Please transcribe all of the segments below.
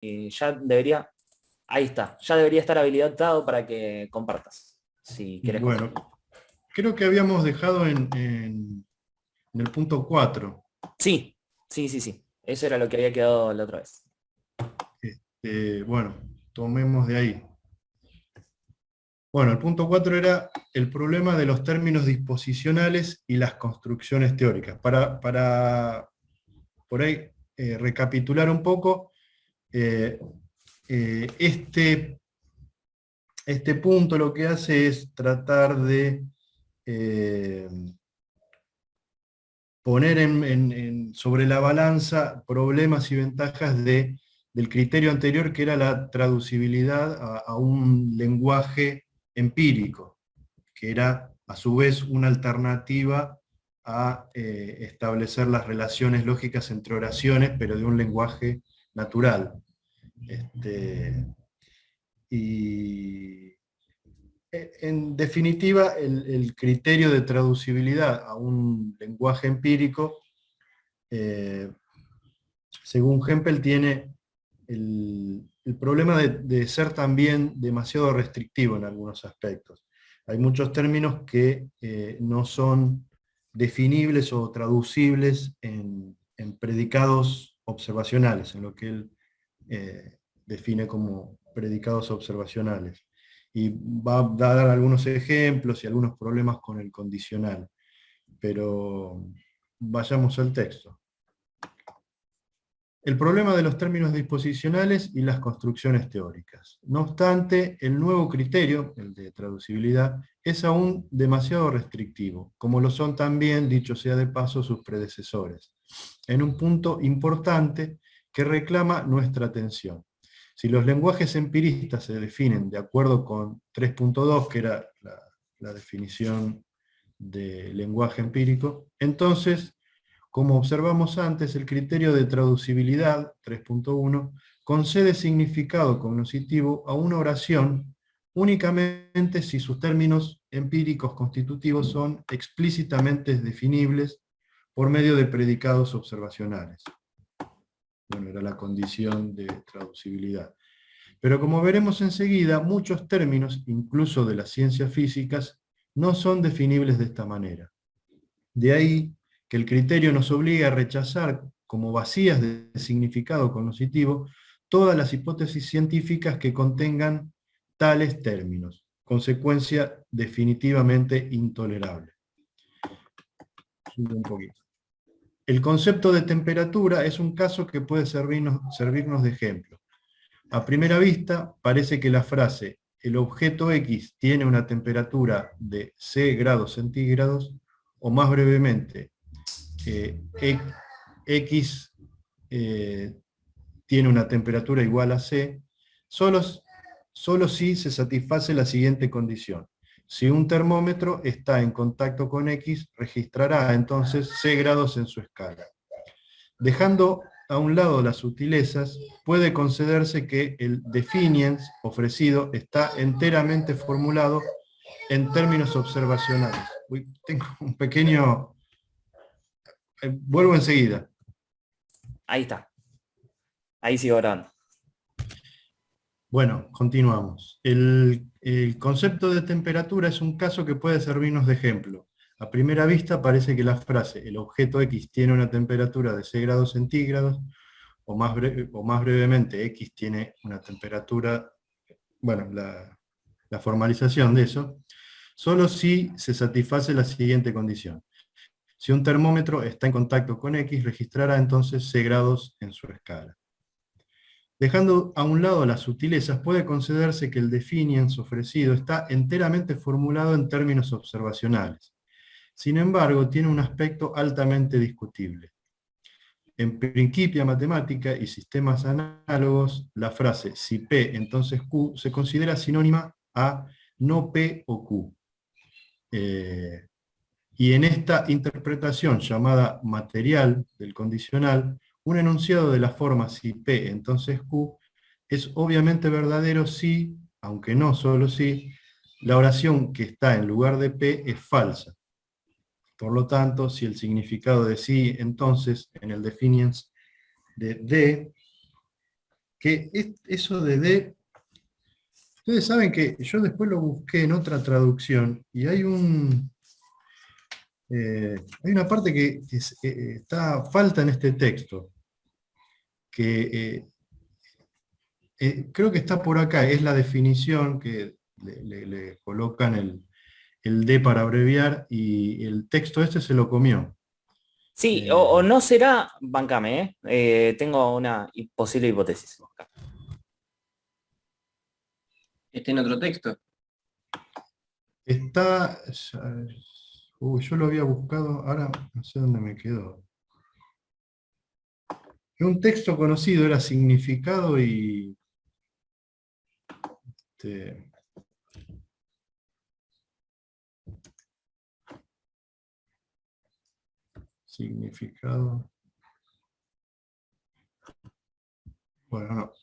ya debería, ahí está, ya debería estar habilitado para que compartas, si quieres Bueno, compartir. creo que habíamos dejado en el punto 4. Sí, sí, sí, sí. Eso era lo que había quedado la otra vez. Bueno, tomemos de ahí. Bueno, el punto 4 era el problema de los términos disposicionales y las construcciones teóricas. Para por ahí recapitular un poco, eh, este punto lo que hace es tratar de eh, poner sobre la balanza problemas y ventajas del criterio anterior, que era la traducibilidad a un lenguaje empírico, que era a su vez una alternativa a establecer las relaciones lógicas entre oraciones, pero de un lenguaje natural. Y en definitiva, el criterio de traducibilidad a un lenguaje empírico, eh, según Hempel, tiene el problema de ser también demasiado restrictivo en algunos aspectos. Hay muchos términos que no son definibles o traducibles en predicados observacionales, en lo que él define como predicados observacionales. Y va a dar algunos ejemplos y algunos problemas con el condicional. Pero vayamos al texto. El problema de los términos disposicionales y las construcciones teóricas. No obstante, el nuevo criterio, el de traducibilidad, es aún demasiado restrictivo, como lo son también, dicho sea de paso, sus predecesores, en un punto importante que reclama nuestra atención. Si los lenguajes empiristas se definen de acuerdo con 3.2, que era la definición de lenguaje empírico, entonces, como observamos antes, el criterio de traducibilidad, 3.1, concede significado cognoscitivo a una oración únicamente si sus términos empíricos constitutivos son explícitamente definibles por medio de predicados observacionales. Bueno, era la condición de traducibilidad. Pero como veremos enseguida, muchos términos, incluso de las ciencias físicas, no son definibles de esta manera. De ahí que el criterio nos obliga a rechazar como vacías de significado cognoscitivo todas las hipótesis científicas que contengan tales términos, consecuencia definitivamente intolerable. Subo un poquito. El concepto de temperatura es un caso que puede servirnos de ejemplo. A primera vista, parece que la frase el objeto X tiene una temperatura de C grados centígrados, o más brevemente, X tiene una temperatura igual a C, solo si se satisface la siguiente condición. Si un termómetro está en contacto con X, registrará entonces C grados en su escala. Dejando a un lado las sutilezas, puede concederse que el definiens ofrecido está enteramente formulado en términos observacionales. Uy, tengo un pequeño... vuelvo enseguida. Ahí está. Ahí sigo grabando. Bueno, continuamos. El concepto de temperatura es un caso que puede servirnos de ejemplo. A primera vista parece que la frase el objeto X tiene una temperatura de C grados centígrados, o más brevemente, X tiene una temperatura, bueno, la formalización de eso, solo si se satisface la siguiente condición. Si un termómetro está en contacto con X, registrará entonces C grados en su escala. Dejando a un lado las sutilezas, puede concederse que el definiens ofrecido está enteramente formulado en términos observacionales. Sin embargo, tiene un aspecto altamente discutible. En Principia Matemática y sistemas análogos, la frase si P entonces Q se considera sinónima a no P o Q. Y en esta interpretación llamada material del condicional, un enunciado de la forma si P entonces Q es obviamente verdadero si, aunque no solo si, la oración que está en lugar de P es falsa. Por lo tanto, si el significado de sí entonces en el definiens de D que eso de D, ustedes saben que yo después lo busqué en otra traducción, y hay una parte que falta en este texto, que creo que está por acá, es la definición que le colocan el D para abreviar, y el texto este se lo comió. Sí, o no será, bancame, tengo una posible hipótesis. Está en otro texto. Está, yo lo había buscado, ahora no sé dónde me quedó. Un texto conocido era significado y... significado... Bueno, no.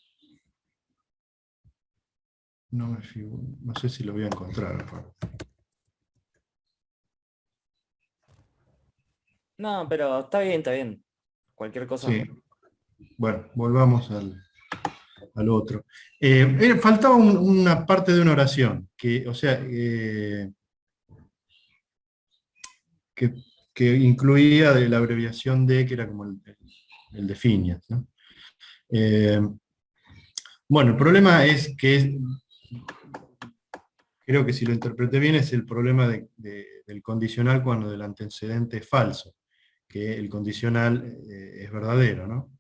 No me figuro, no sé si lo voy a encontrar aparte. No, pero está bien, está bien. Cualquier cosa. Sí. Bueno, volvamos al otro. Faltaba una parte de una oración, que, o sea, que incluía de la abreviación D, que era como el de Phineas, ¿no? Bueno, el problema es que creo que si lo interpreté bien, es el problema del condicional cuando el antecedente es falso, que el condicional es verdadero, ¿no?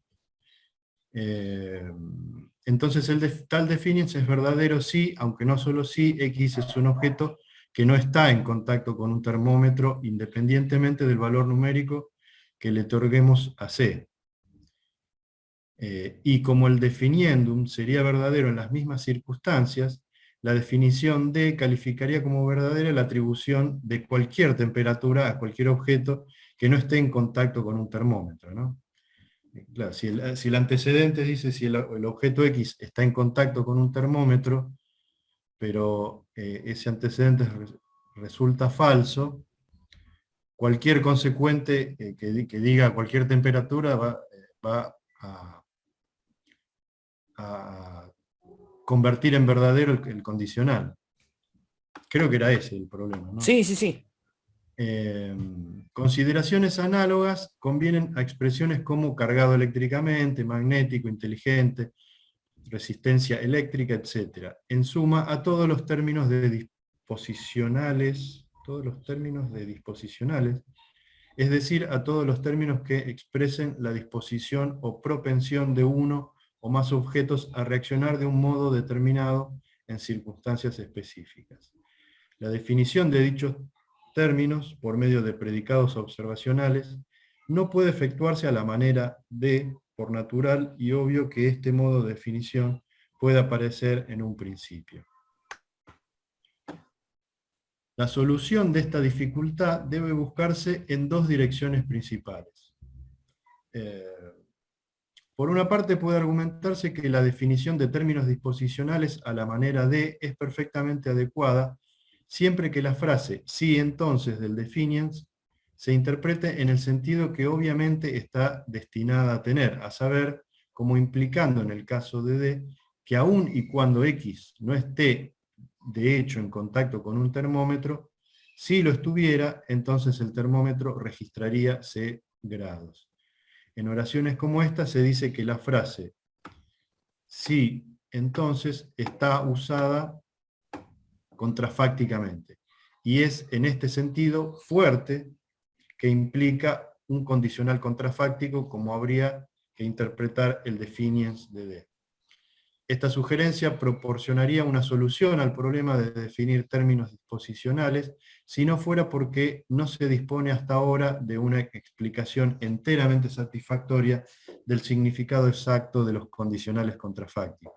Entonces tal definition es verdadero si, aunque no solo si, X es un objeto que no está en contacto con un termómetro independientemente del valor numérico que le otorguemos a C. Y como el definiendum sería verdadero en las mismas circunstancias, la definición D calificaría como verdadera la atribución de cualquier temperatura a cualquier objeto que no esté en contacto con un termómetro, ¿no? Claro, si el antecedente dice si el objeto X está en contacto con un termómetro, pero ese antecedente resulta falso, cualquier consecuente que diga cualquier temperatura va a convertir en verdadero el condicional. Creo que era ese el problema, ¿no? Sí, sí, sí. Consideraciones análogas convienen a expresiones como cargado eléctricamente, magnético, inteligente, resistencia eléctrica, etc. En suma, a todos los términos de disposicionales, es decir, a todos los términos que expresen la disposición o propensión de uno o más objetos a reaccionar de un modo determinado en circunstancias específicas. La definición de dichos términos, por medio de predicados observacionales, no puede efectuarse a la manera de, por natural y obvio que este modo de definición puede aparecer en un principio. La solución de esta dificultad debe buscarse en dos direcciones principales. Por una parte puede argumentarse que la definición de términos disposicionales a la manera de es perfectamente adecuada siempre que la frase «sí entonces» del definiens se interprete en el sentido que obviamente está destinada a tener, a saber, como implicando en el caso de D, que aun y cuando X no esté de hecho en contacto con un termómetro, si lo estuviera, entonces el termómetro registraría C grados. En oraciones como esta se dice que la frase «sí entonces» está usada contrafácticamente. Y es en este sentido fuerte que implica un condicional contrafáctico como habría que interpretar el definiens de D. Esta sugerencia proporcionaría una solución al problema de definir términos disposicionales si no fuera porque no se dispone hasta ahora de una explicación enteramente satisfactoria del significado exacto de los condicionales contrafácticos.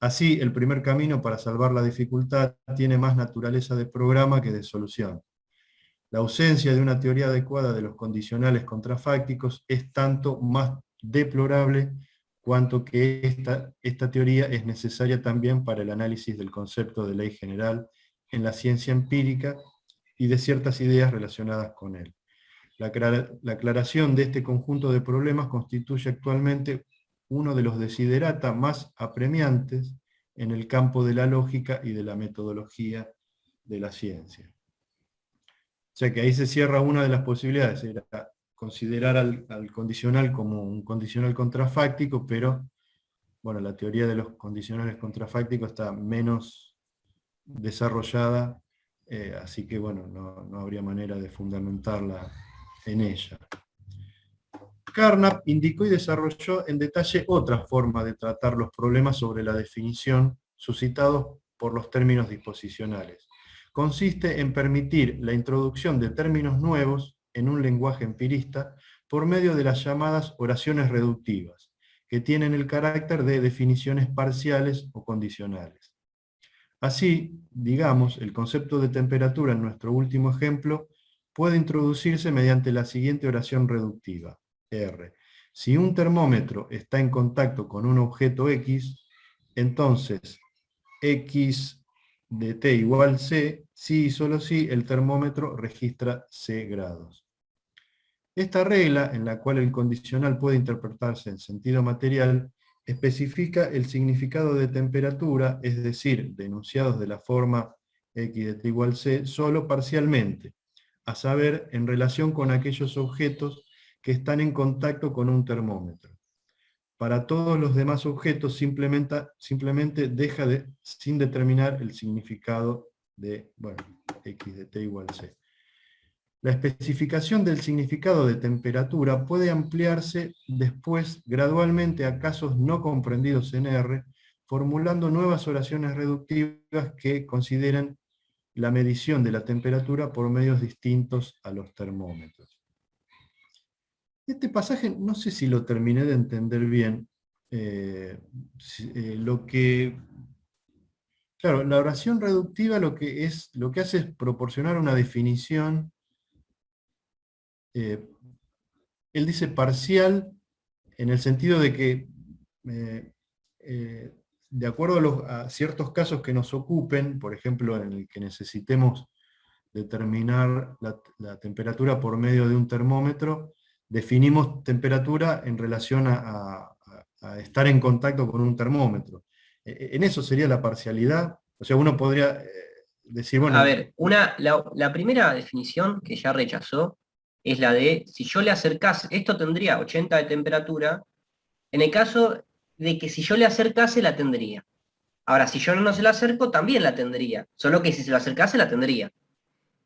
Así, el primer camino para salvar la dificultad tiene más naturaleza de programa que de solución. La ausencia de una teoría adecuada de los condicionales contrafácticos es tanto más deplorable cuanto que esta teoría es necesaria también para el análisis del concepto de ley general en la ciencia empírica y de ciertas ideas relacionadas con él. La aclaración de este conjunto de problemas constituye actualmente uno de los desiderata más apremiantes en el campo de la lógica y de la metodología de la ciencia. O sea que ahí se cierra una de las posibilidades, era considerar al condicional como un condicional contrafáctico, pero bueno, la teoría de los condicionales contrafácticos está menos desarrollada, así que bueno, no habría manera de fundamentarla en ella. Carnap indicó y desarrolló en detalle otra forma de tratar los problemas sobre la definición suscitados por los términos disposicionales. Consiste en permitir la introducción de términos nuevos en un lenguaje empirista por medio de las llamadas oraciones reductivas, que tienen el carácter de definiciones parciales o condicionales. Así, digamos, el concepto de temperatura en nuestro último ejemplo puede introducirse mediante la siguiente oración reductiva. R. Si un termómetro está en contacto con un objeto X, entonces X de T igual C, si y solo si el termómetro registra C grados. Esta regla, en la cual el condicional puede interpretarse en sentido material, especifica el significado de temperatura, es decir, de enunciados de la forma X de T igual C, solo parcialmente, a saber, en relación con aquellos objetos que están en contacto con un termómetro. Para todos los demás objetos simplemente deja sin determinar el significado de, bueno, X de T igual C. La especificación del significado de temperatura puede ampliarse después gradualmente a casos no comprendidos en R, formulando nuevas oraciones reductivas que consideran la medición de la temperatura por medios distintos a los termómetros. Este pasaje, no sé si lo terminé de entender bien. Claro, la oración reductiva lo que hace es proporcionar una definición. Él dice parcial en el sentido de que, de acuerdo a ciertos casos que nos ocupen, por ejemplo, en el que necesitemos determinar la temperatura por medio de un termómetro, definimos temperatura en relación a estar en contacto con un termómetro. En eso sería la parcialidad. O sea, uno podría decir, bueno... A ver, la primera definición que ya rechazó es la de, si yo le acercase, esto tendría 80 de temperatura, en el caso de que si yo le acercase la tendría. Ahora, si yo no se la acerco, también la tendría, solo que si se lo acercase la tendría.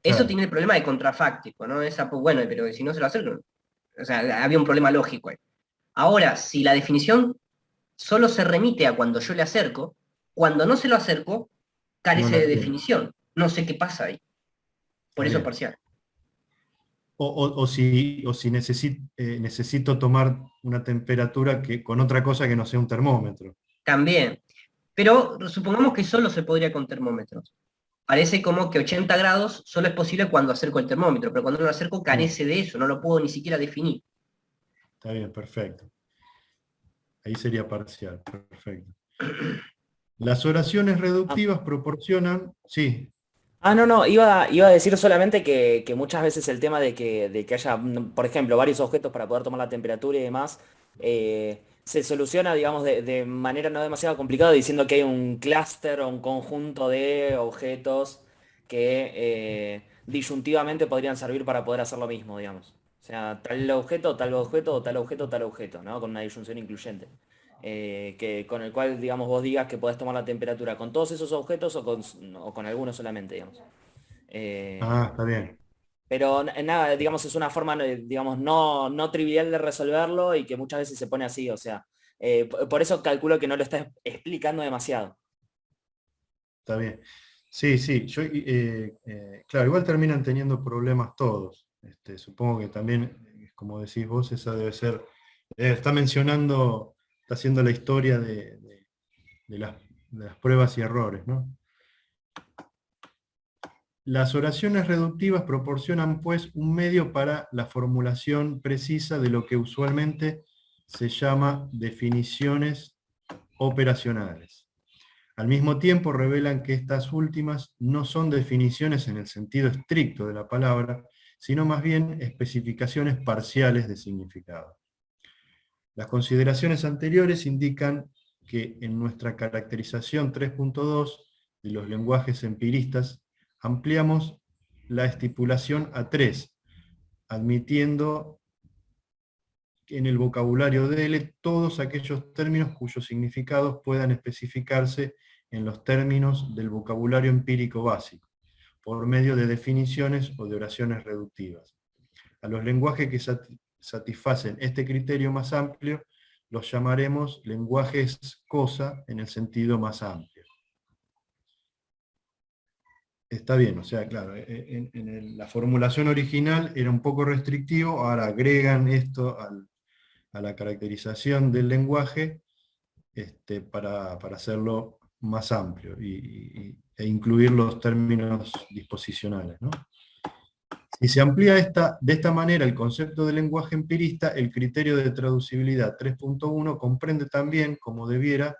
Eso Claro. tiene el problema de contrafáctico, ¿no? Esa, pues bueno, pero si no se lo acerco, o sea, había un problema lógico ahí. Ahora, si la definición solo se remite a cuando yo le acerco, cuando no se lo acerco, No carece la de tiene. definición. No sé qué pasa ahí. Por Está eso es bien. parcial. O si necesito tomar una temperatura con otra cosa que no sea un termómetro. También. Pero supongamos que solo se podría con termómetros. Parece como que 80 grados solo es posible cuando acerco el termómetro, pero cuando no lo acerco carece de eso, no lo puedo ni siquiera definir. Está bien, perfecto. Ahí sería parcial, perfecto. Las oraciones reductivas proporcionan... Sí, No, iba a decir solamente que muchas veces el tema de que haya, por ejemplo, varios objetos para poder tomar la temperatura y demás, se soluciona, digamos, de manera no demasiado complicada diciendo que hay un clúster o un conjunto de objetos que disyuntivamente podrían servir para poder hacer lo mismo, digamos. O sea, tal objeto, tal objeto, o tal objeto, tal objeto, ¿no? Con una disyunción incluyente. Con el cual, digamos, vos digas que podés tomar la temperatura con todos esos objetos o con algunos solamente, digamos. Eh, está bien. pero nada, digamos, es una forma, digamos, no trivial de resolverlo y que muchas veces se pone así, o sea, por eso calculo que no lo está explicando demasiado. Está bien. Sí, sí. Claro, igual terminan teniendo problemas todos. Supongo que también, como decís vos, esa debe ser... está mencionando, está haciendo la historia de las pruebas y errores, ¿no? Las oraciones reductivas proporcionan, pues, un medio para la formulación precisa de lo que usualmente se llama definiciones operacionales. Al mismo tiempo revelan que estas últimas no son definiciones en el sentido estricto de la palabra, sino más bien especificaciones parciales de significado. Las consideraciones anteriores indican que en nuestra caracterización 3.2 de los lenguajes empiristas ampliamos la estipulación a 3, admitiendo en el vocabulario de L todos aquellos términos cuyos significados puedan especificarse en los términos del vocabulario empírico básico, por medio de definiciones o de oraciones reductivas. A los lenguajes que satisfacen este criterio más amplio los llamaremos lenguajes cosa en el sentido más amplio. Está bien, o sea, claro, la formulación original era un poco restrictivo, ahora agregan esto a la caracterización del lenguaje para hacerlo más amplio e incluir los términos disposicionales, ¿no? Si se amplía de esta manera el concepto de lenguaje empirista, el criterio de traducibilidad 3.1 comprende también, como debiera,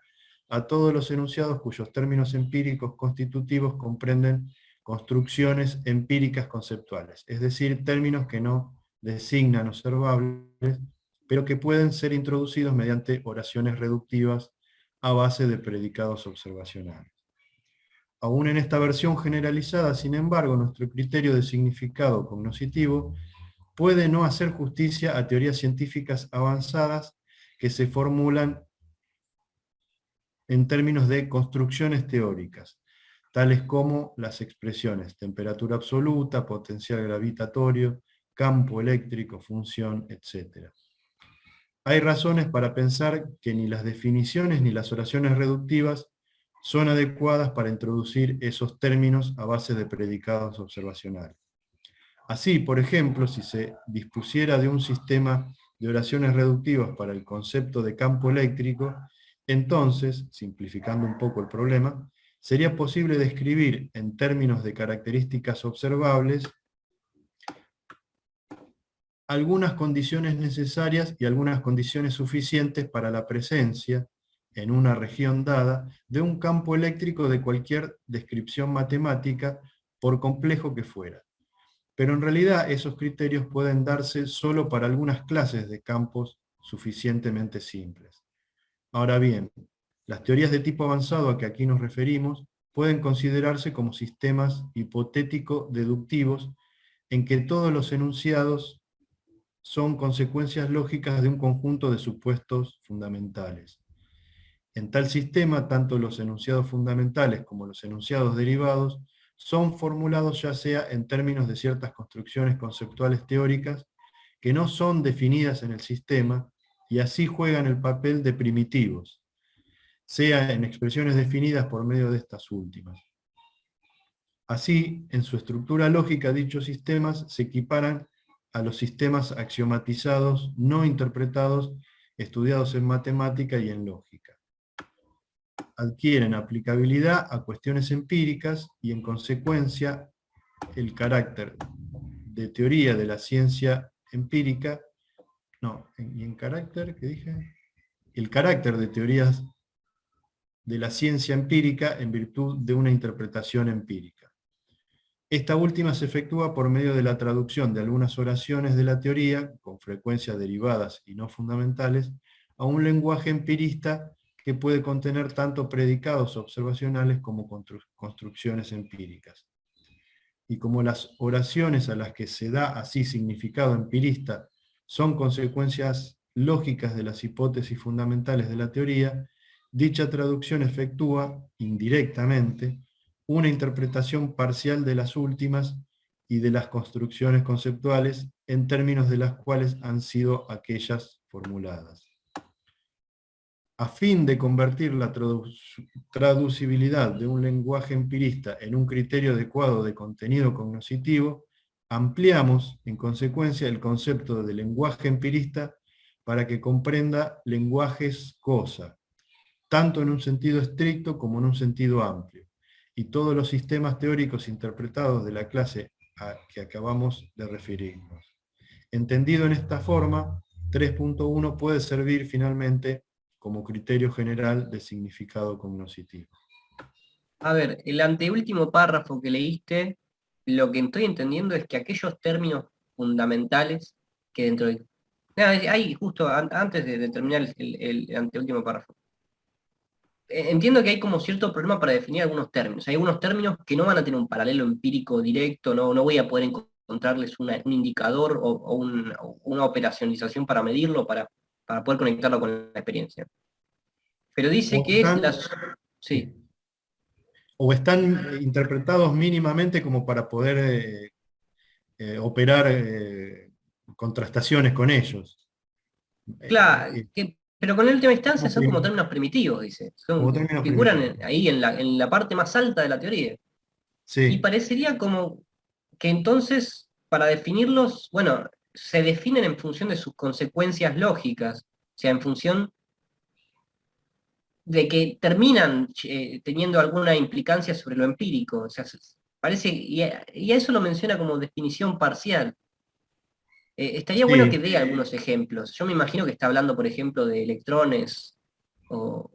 a todos los enunciados cuyos términos empíricos constitutivos comprenden construcciones empíricas conceptuales, es decir, términos que no designan observables, pero que pueden ser introducidos mediante oraciones reductivas a base de predicados observacionales. Aún en esta versión generalizada, sin embargo, nuestro criterio de significado cognoscitivo puede no hacer justicia a teorías científicas avanzadas que se formulan en términos de construcciones teóricas, tales como las expresiones temperatura absoluta, potencial gravitatorio, campo eléctrico, función, etc. Hay razones para pensar que ni las definiciones ni las oraciones reductivas son adecuadas para introducir esos términos a base de predicados observacionales. Así, por ejemplo, si se dispusiera de un sistema de oraciones reductivas para el concepto de campo eléctrico, entonces, simplificando un poco el problema, sería posible describir en términos de características observables algunas condiciones necesarias y algunas condiciones suficientes para la presencia, en una región dada, de un campo eléctrico de cualquier descripción matemática, por complejo que fuera. Pero en realidad esos criterios pueden darse solo para algunas clases de campos suficientemente simples. Ahora bien, las teorías de tipo avanzado a que aquí nos referimos pueden considerarse como sistemas hipotético-deductivos en que todos los enunciados son consecuencias lógicas de un conjunto de supuestos fundamentales. En tal sistema, tanto los enunciados fundamentales como los enunciados derivados son formulados ya sea en términos de ciertas construcciones conceptuales teóricas que no son definidas en el sistema y así juegan el papel de primitivos, sea en expresiones definidas por medio de estas últimas. Así, en su estructura lógica, dichos sistemas se equiparan a los sistemas axiomatizados, no interpretados, estudiados en matemática y en lógica. Adquieren aplicabilidad a cuestiones empíricas y, en consecuencia, el carácter de teoría de la ciencia empírica, el carácter de teorías de la ciencia empírica en virtud de una interpretación empírica. Esta última se efectúa por medio de la traducción de algunas oraciones de la teoría, con frecuencia derivadas y no fundamentales, a un lenguaje empirista que puede contener tanto predicados observacionales como construcciones empíricas. Y como las oraciones a las que se da así significado empirista son consecuencias lógicas de las hipótesis fundamentales de la teoría, dicha traducción efectúa, indirectamente, una interpretación parcial de las últimas y de las construcciones conceptuales en términos de las cuales han sido aquellas formuladas. A fin de convertir la traducibilidad de un lenguaje empirista en un criterio adecuado de contenido cognoscitivo, ampliamos, en consecuencia, el concepto de lenguaje empirista para que comprenda lenguajes cosa, tanto en un sentido estricto como en un sentido amplio, y todos los sistemas teóricos interpretados de la clase a que acabamos de referirnos. Entendido en esta forma, 3.1 puede servir finalmente como criterio general de significado cognoscitivo. A ver, el anteúltimo párrafo que leíste, lo que estoy entendiendo es que aquellos términos fundamentales que dentro de Ahí, justo antes de terminar el anteúltimo párrafo. Entiendo que hay como cierto problema para definir algunos términos. Hay algunos términos que no van a tener un paralelo empírico directo, no voy a poder encontrarles un indicador o una operacionalización para medirlo, para poder conectarlo con la experiencia. Pero dice O que es están, las... Sí, o están interpretados mínimamente como para poder operar contrastaciones con ellos. claro, pero con la última instancia Como son como términos primitivos, dice. como términos Figuran primitivos. ahí en la parte más alta de la teoría. Y Sí, parecería como que entonces, para definirlos, bueno, se definen en función de sus consecuencias lógicas, o sea, en función de que terminan teniendo alguna implicancia sobre lo empírico. O sea, parece, y a eso lo menciona como definición parcial. Estaría bueno que sí, dé algunos ejemplos. Yo me imagino que está hablando, por ejemplo, de electrones o,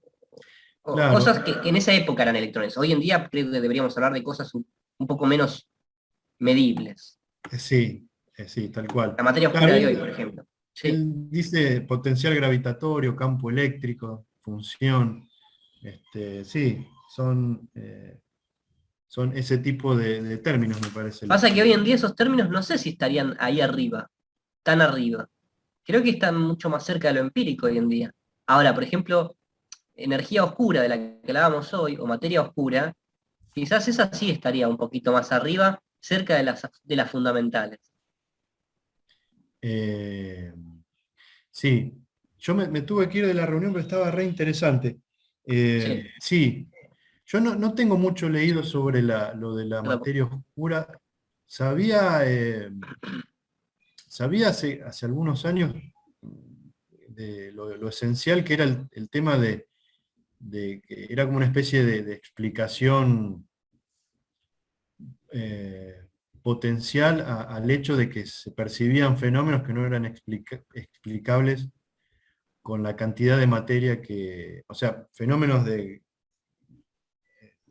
o cosas claro, que en esa época eran electrones. Hoy en día creo que deberíamos hablar de cosas un poco menos medibles. sí, sí, tal cual. La materia Claro, oscura de hoy, por ejemplo. Sí. él dice potencial gravitatorio, campo eléctrico, función. Sí, son ese tipo de términos, me parece, los Pasa que hoy que... en día esos términos no sé si estarían ahí arriba, tan arriba. Creo que están mucho más cerca de lo empírico hoy en día. Ahora, por ejemplo, energía oscura de la que hablábamos hoy, o materia oscura, quizás esa sí estaría un poquito más arriba, cerca de las fundamentales. eh, sí, yo me tuve que ir de la reunión, pero estaba re interesante. Sí, Sí, yo no tengo mucho leído sobre lo de la perdón. materia oscura. Sabía, sabía hace algunos años de lo esencial que era el tema de que era como una especie de explicación eh, potencial al hecho de que se percibían fenómenos que no eran explicables con la cantidad de materia o sea, fenómenos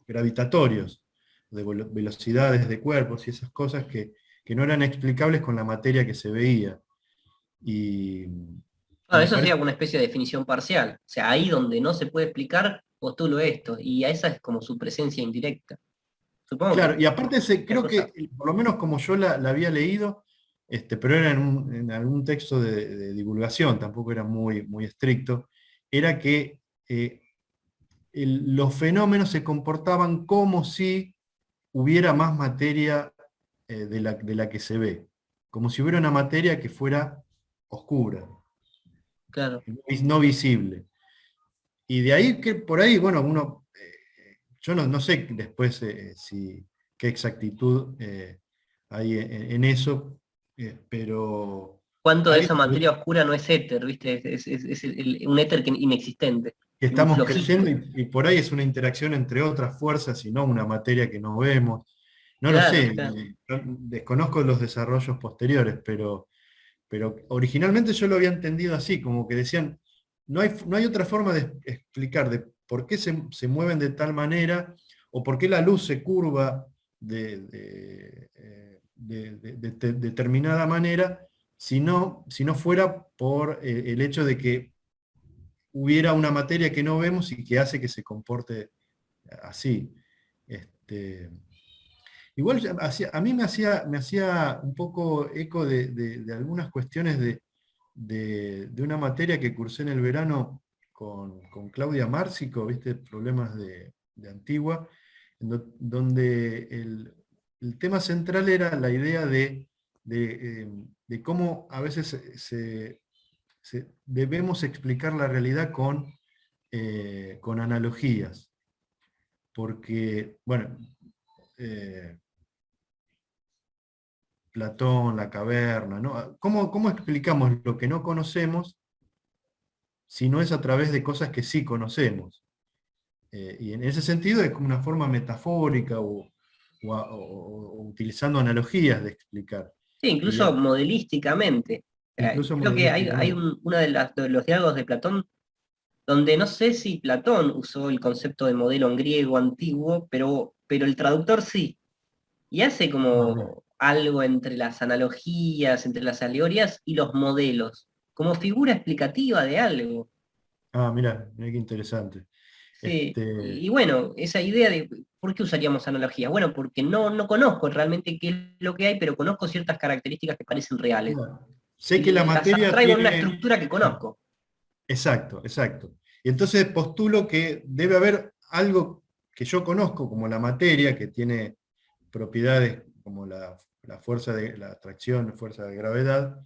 gravitatorios, de velocidades de cuerpos y esas cosas que no eran explicables con la materia que se veía. Y, y Bueno, me eso sería parece, una especie de definición parcial. O sea, ahí donde no se puede explicar, postulo esto, y a esa es como su presencia indirecta. Supongo claro, que y aparte creo eso está. que, por lo menos como yo la había leído, pero era en algún texto de divulgación, tampoco era muy estricto, era que los fenómenos se comportaban como si hubiera más materia de la que se ve, como si hubiera una materia que fuera oscura, Claro. no visible. Y de ahí que por ahí, bueno, yo no sé después qué exactitud hay en eso, pero Cuánto de hay esa materia oscura no es éter, ¿viste? Es un éter inexistente, que un estamos creyendo flojito. y por ahí es una interacción entre otras fuerzas y no una materia que no vemos. No lo Claro, sé, claro. yo desconozco los desarrollos posteriores, pero originalmente yo lo había entendido así, como que decían, no hay otra forma de explicar de por qué se mueven de tal manera o por qué la luz se curva de determinada manera, si no fuera por el hecho de que hubiera una materia que no vemos y que hace que se comporte así. Este, Igual a mí me hacía un poco eco de algunas cuestiones de una materia que cursé en el verano con Claudia Márcico, ¿viste? Problemas de Antigua, donde el tema central era la idea de cómo a veces debemos explicar la realidad con analogías, porque, bueno, eh, Platón, la caverna, ¿no? ¿Cómo explicamos lo que no conocemos si no es a través de cosas que sí conocemos? Y en ese sentido es como una forma metafórica o utilizando analogías de explicar. Sí, Y incluso modelísticamente. incluso Creo que hay modalísticamente. una de los diálogos de Platón donde no sé si Platón usó el concepto de modelo en griego antiguo, pero el traductor sí. Y hace Ajá. como algo entre las analogías, entre las alegorías y los modelos. como figura explicativa de algo. Ah, mira, mira qué interesante. Sí, Este, y bueno, esa idea de ¿por qué usaríamos analogías? Bueno, porque no conozco realmente qué es lo que hay, pero conozco ciertas características que parecen reales. mira, sé que la Y las materia abstraigo en una tiene... estructura que conozco. Exacto, exacto. Y entonces postulo que debe haber algo que yo conozco, como la materia, que tiene propiedades como la fuerza de la atracción, fuerza de gravedad,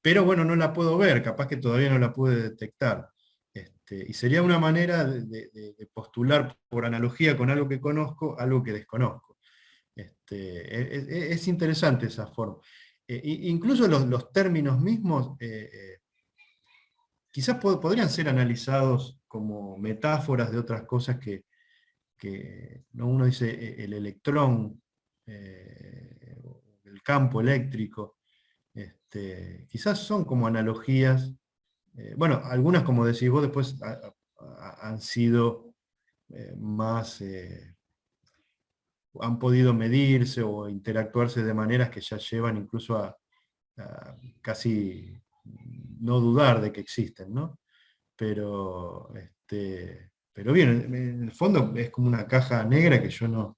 pero bueno, no la puedo ver, capaz que todavía no la pude detectar. Y sería una manera de postular por analogía con algo que conozco, algo que desconozco. Es interesante esa forma. Incluso los términos mismos quizás podrían ser analizados como metáforas de otras cosas ¿no? Uno dice el electrón, el campo eléctrico, quizás son como analogías. Bueno, algunas, como decís vos, después han sido más, han podido medirse o interactuarse de maneras que ya llevan incluso a casi no dudar de que existen, ¿no? Pero bien, en el fondo es como una caja negra que yo no,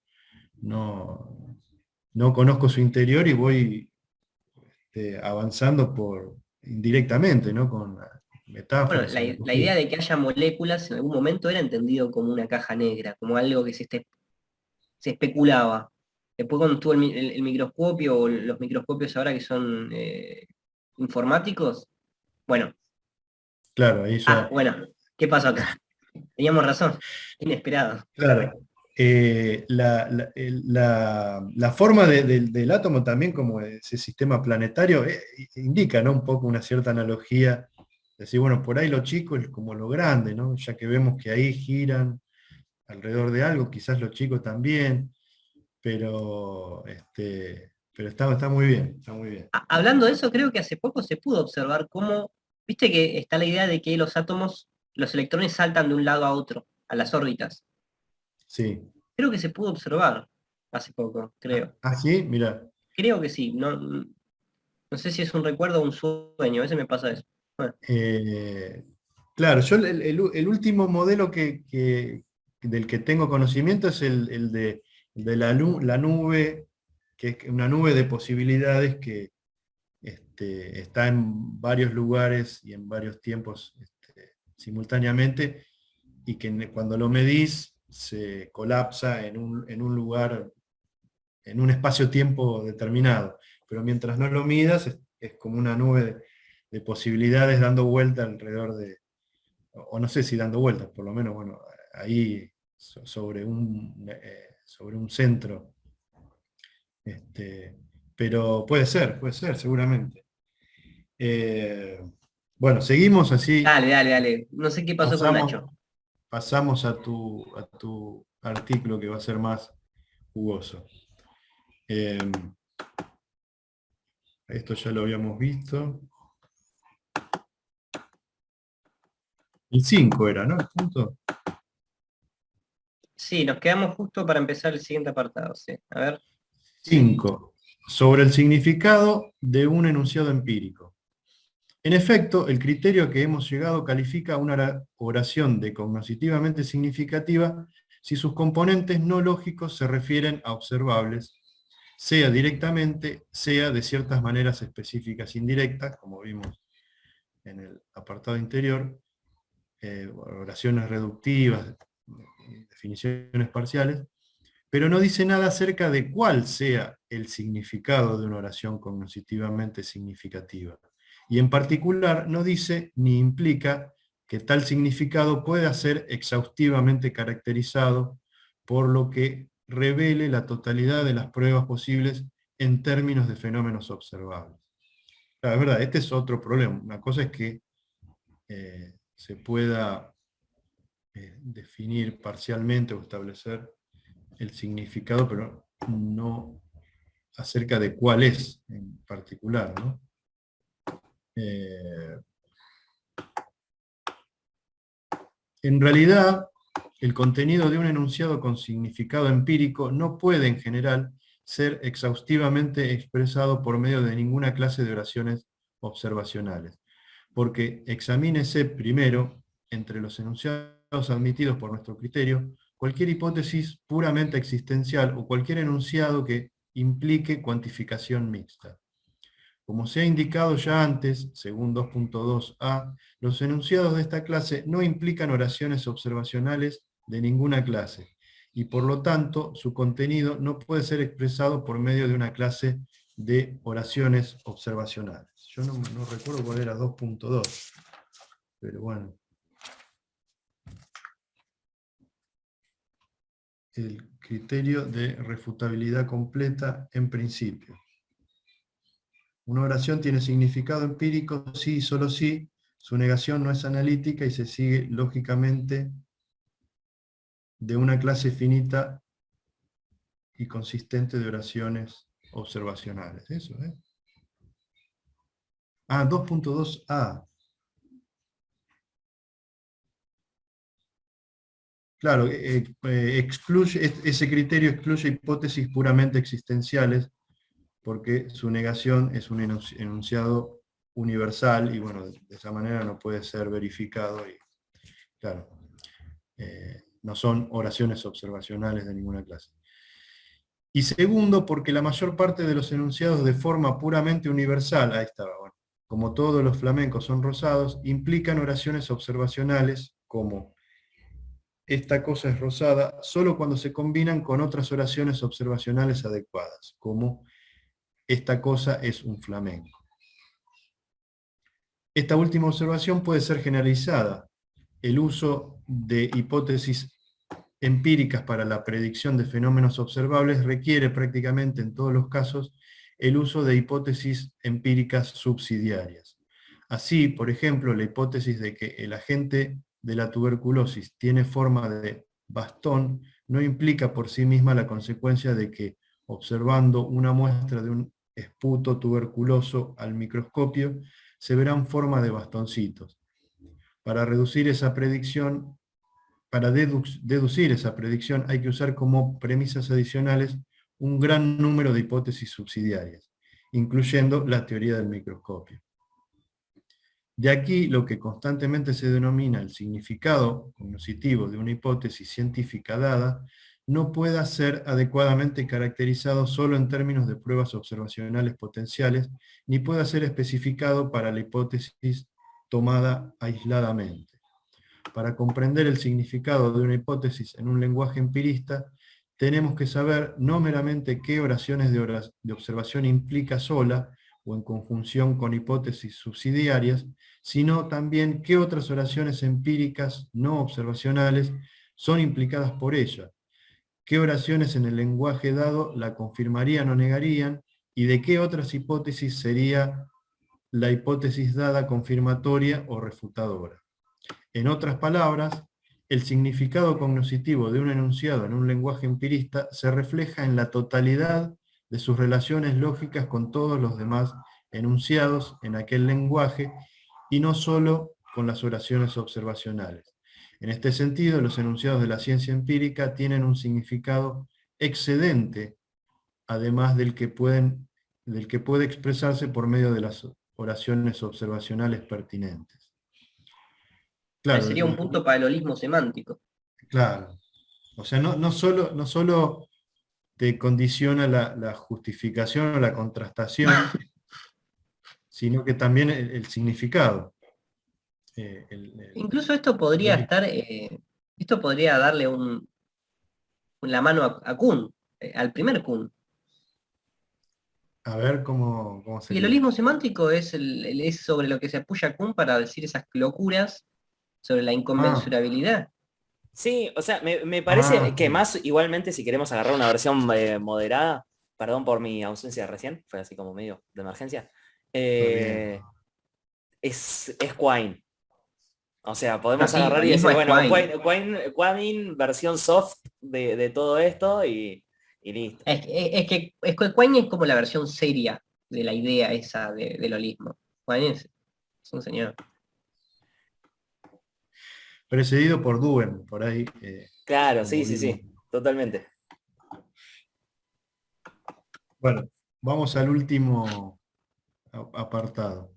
no conozco su interior y voy avanzando indirectamente, ¿no? Con Bueno, metáforas y la idea analogías. de que haya moléculas en algún momento era entendido como una caja negra, como algo que se especulaba. Después cuando estuvo el microscopio o los microscopios ahora que son informáticos, bueno, Claro, ahí ya. bueno, ¿qué pasó acá? Teníamos razón, inesperado. Claro. La forma del átomo también como ese sistema planetario indica, ¿no? Un poco una cierta analogía. Decir, bueno, por ahí lo chico es como lo grande, ¿no? Ya que vemos que ahí giran alrededor de algo, quizás lo chico también, pero está muy bien, está muy bien. Hablando de eso, creo que hace poco se pudo observar cómo, viste que está la idea de que los átomos, los electrones saltan de un lado a otro, a las órbitas. Sí. Creo que se pudo observar hace poco, creo. Ah, sí, mira. Creo que sí, no sé si es un recuerdo o un sueño, a veces me pasa eso. Bueno, Eh, claro, yo el último modelo del que tengo conocimiento es el de la nube, que es una nube de posibilidades que está en varios lugares y en varios tiempos simultáneamente, y que cuando lo medís se colapsa en un lugar, en un espacio-tiempo determinado. Pero mientras no lo midas, es como una nube de posibilidades dando vuelta alrededor o no sé si dando vueltas, por lo menos, bueno, ahí sobre un centro. Este, pero puede ser, seguramente. Eh, bueno, seguimos así, dale, dale, dale. No sé qué pasó con pasamos, Nacho. pasamos a tu artículo que va a ser más jugoso. Eh, Esto ya lo habíamos visto. El 5 era, ¿no? El punto. Sí, nos quedamos justo para empezar el siguiente apartado, sí. A ver. 5. Sobre el significado de un enunciado empírico. En efecto, el criterio a que hemos llegado califica una oración de cognoscitivamente significativa si sus componentes no lógicos se refieren a observables, sea directamente, sea de ciertas maneras específicas indirectas, como vimos en el apartado interior, oraciones reductivas, definiciones parciales, pero no dice nada acerca de cuál sea el significado de una oración cognoscitivamente significativa. Y en particular no dice ni implica que tal significado pueda ser exhaustivamente caracterizado por lo que revele la totalidad de las pruebas posibles en términos de fenómenos observables. La verdad, este es otro problema. Una cosa es que se pueda definir parcialmente o establecer el significado, pero no acerca de cuál es en particular, ¿no? Eh, en realidad, el contenido de un enunciado con significado empírico no puede en general ser exhaustivamente expresado por medio de ninguna clase de oraciones observacionales, porque examínese primero, entre los enunciados admitidos por nuestro criterio, cualquier hipótesis puramente existencial o cualquier enunciado que implique cuantificación mixta. Como se ha indicado ya antes, según 2.2a, los enunciados de esta clase no implican oraciones observacionales de ninguna clase, y por lo tanto su contenido no puede ser expresado por medio de una clase de oraciones observacionales. Yo no recuerdo cuál era 2.2, pero bueno. El criterio de refutabilidad completa en principio. Una oración tiene significado empírico si y solo si su negación no es analítica y se sigue lógicamente de una clase finita y consistente de oraciones observacionales. Eso, ¿eh? Ah, 2.2a. Claro, ese criterio excluye hipótesis puramente existenciales porque su negación es un enunciado universal y bueno, de esa manera no puede ser verificado y claro, no son oraciones observacionales de ninguna clase. Y segundo, porque la mayor parte de los enunciados de forma puramente universal, ahí estaba, bueno, como todos los flamencos son rosados, implican oraciones observacionales como esta cosa es rosada, solo cuando se combinan con otras oraciones observacionales adecuadas, como esta cosa es un flamenco. Esta última observación puede ser generalizada. El uso de hipótesis empíricas para la predicción de fenómenos observables requiere prácticamente en todos los casos el uso de hipótesis empíricas subsidiarias. Así, por ejemplo, la hipótesis de que el agente de la tuberculosis tiene forma de bastón no implica por sí misma la consecuencia de que, observando una muestra de un esputo tuberculoso al microscopio, se verán forma de bastoncitos. Para reducir esa predicción, para deducir esa predicción hay que usar como premisas adicionales un gran número de hipótesis subsidiarias, incluyendo la teoría del microscopio. De aquí lo que constantemente se denomina el significado cognoscitivo de una hipótesis científica dada, no pueda ser adecuadamente caracterizado solo en términos de pruebas observacionales potenciales, ni pueda ser especificado para la hipótesis tomada aisladamente. Para comprender el significado de una hipótesis en un lenguaje empirista, tenemos que saber no meramente qué oraciones de observación implica sola, o en conjunción con hipótesis subsidiarias, sino también qué otras oraciones empíricas no observacionales son implicadas por ella, qué oraciones en el lenguaje dado la confirmarían o negarían, y de qué otras hipótesis sería la hipótesis dada confirmatoria o refutadora. En otras palabras, el significado cognoscitivo de un enunciado en un lenguaje empirista se refleja en la totalidad de sus relaciones lógicas con todos los demás enunciados en aquel lenguaje y no solo con las oraciones observacionales. En este sentido, los enunciados de la ciencia empírica tienen un significado excedente, además del que puede expresarse por medio de las oraciones observacionales pertinentes. Claro, Sería un punto para el holismo semántico. claro. O sea, no solo te condiciona la justificación o la contrastación, sino que también el significado. Incluso esto podría estar, esto podría darle la mano a Kuhn, al primer Kuhn. A ver cómo Y el sería. holismo semántico es sobre lo que se apoya Kuhn para decir esas locuras sobre la Ah, inconmensurabilidad. Sí, o sea, me parece que sí, más igualmente si queremos agarrar una versión moderada, perdón por mi ausencia recién, fue así como medio de emergencia, está bien. eh, es Quine. O sea, No, podemos sí, agarrar y holismo decir, es bueno, Quine. Quine versión soft de todo esto y listo. Es que Quine es como la versión seria de la idea esa del holismo. Quine es un señor. Precedido por Duen, por ahí, Claro, como sí, sí, vimos. sí, totalmente. Bueno, vamos al último apartado.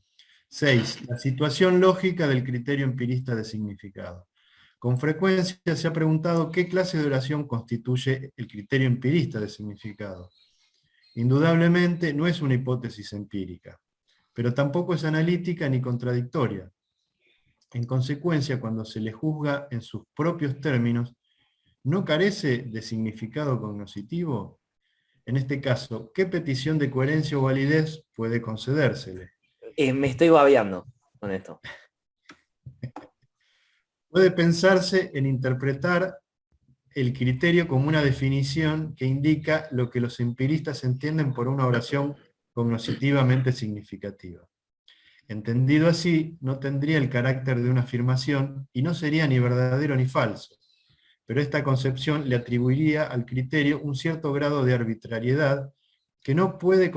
6. La situación lógica del criterio empirista de significado. Con frecuencia se ha preguntado qué clase de oración constituye el criterio empirista de significado. Indudablemente no es una hipótesis empírica, pero tampoco es analítica ni contradictoria. En consecuencia, cuando se le juzga en sus propios términos, ¿no carece de significado cognoscitivo? En este caso, ¿qué petición de coherencia o validez puede concedérsele? Me estoy babeando con esto. Puede pensarse en interpretar el criterio como una definición que indica lo que los empiristas entienden por una oración cognoscitivamente significativa. Entendido así, no tendría el carácter de una afirmación y no sería ni verdadero ni falso, pero esta concepción le atribuiría al criterio un cierto grado de arbitrariedad que no puede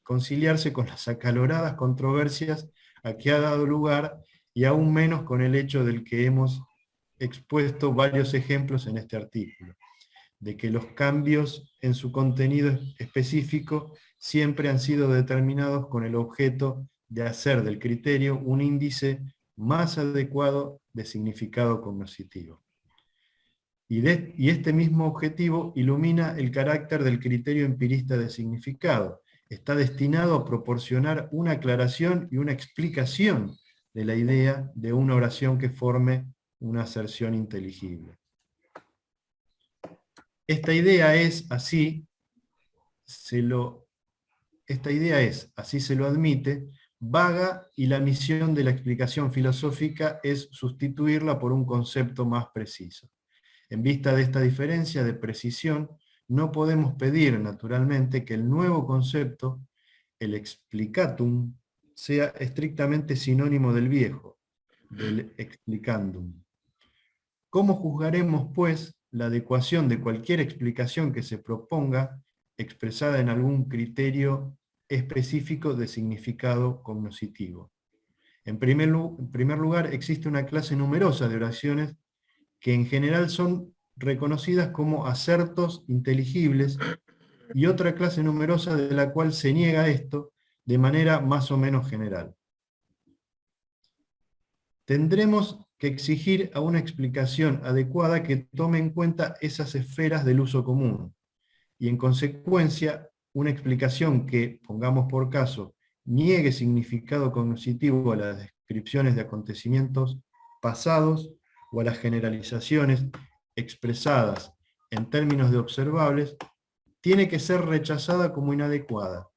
conciliarse con las acaloradas controversias a que ha dado lugar y aún menos con el hecho del que hemos expuesto varios ejemplos en este artículo, de que los cambios en su contenido específico siempre han sido determinados con el objeto de hacer del criterio un índice más adecuado de significado cognoscitivo. Y este mismo objetivo ilumina el carácter del criterio empirista de significado. Está destinado a proporcionar una aclaración y una explicación de la idea de una oración que forme una aserción inteligible. Esta idea es, así se lo admite, vaga, y la misión de la explicación filosófica es sustituirla por un concepto más preciso. En vista de esta diferencia de precisión, no podemos pedir, naturalmente, que el nuevo concepto, el explicatum, sea estrictamente sinónimo del viejo, del explicandum. ¿Cómo juzgaremos, pues, la adecuación de cualquier explicación que se proponga, expresada en algún criterio específico de significado cognoscitivo? En primer lugar, existe una clase numerosa de oraciones que en general son reconocidas como asertos inteligibles, y otra clase numerosa de la cual se niega esto de manera más o menos general. Tendremos que exigir a una explicación adecuada que tome en cuenta esas esferas del uso común, y en consecuencia, una explicación que, pongamos por caso, niegue significado cognoscitivo a las descripciones de acontecimientos pasados o a las generalizaciones expresadas en términos de observables, tiene que ser rechazada como inadecuada.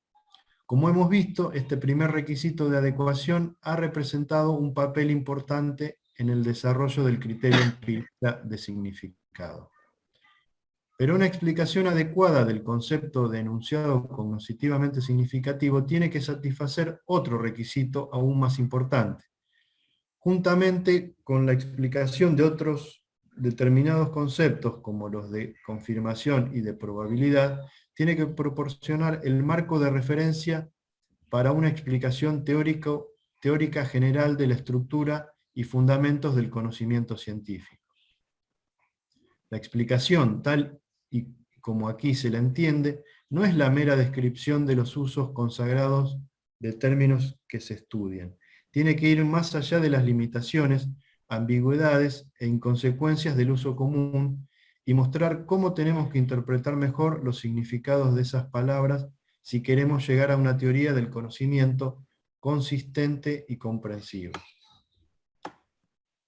Como hemos visto, este primer requisito de adecuación ha representado un papel importante en el desarrollo del criterio empirista de significado. Pero una explicación adecuada del concepto de enunciado cognoscitivamente significativo tiene que satisfacer otro requisito aún más importante. Juntamente con la explicación de otros determinados conceptos, como los de confirmación y de probabilidad, tiene que proporcionar el marco de referencia para una explicación teórica general de la estructura y fundamentos del conocimiento científico. La explicación, tal y como aquí se la entiende, no es la mera descripción de los usos consagrados de términos que se estudian. Tiene que ir más allá de las limitaciones, ambigüedades e inconsecuencias del uso común, y mostrar cómo tenemos que interpretar mejor los significados de esas palabras si queremos llegar a una teoría del conocimiento consistente y comprensible.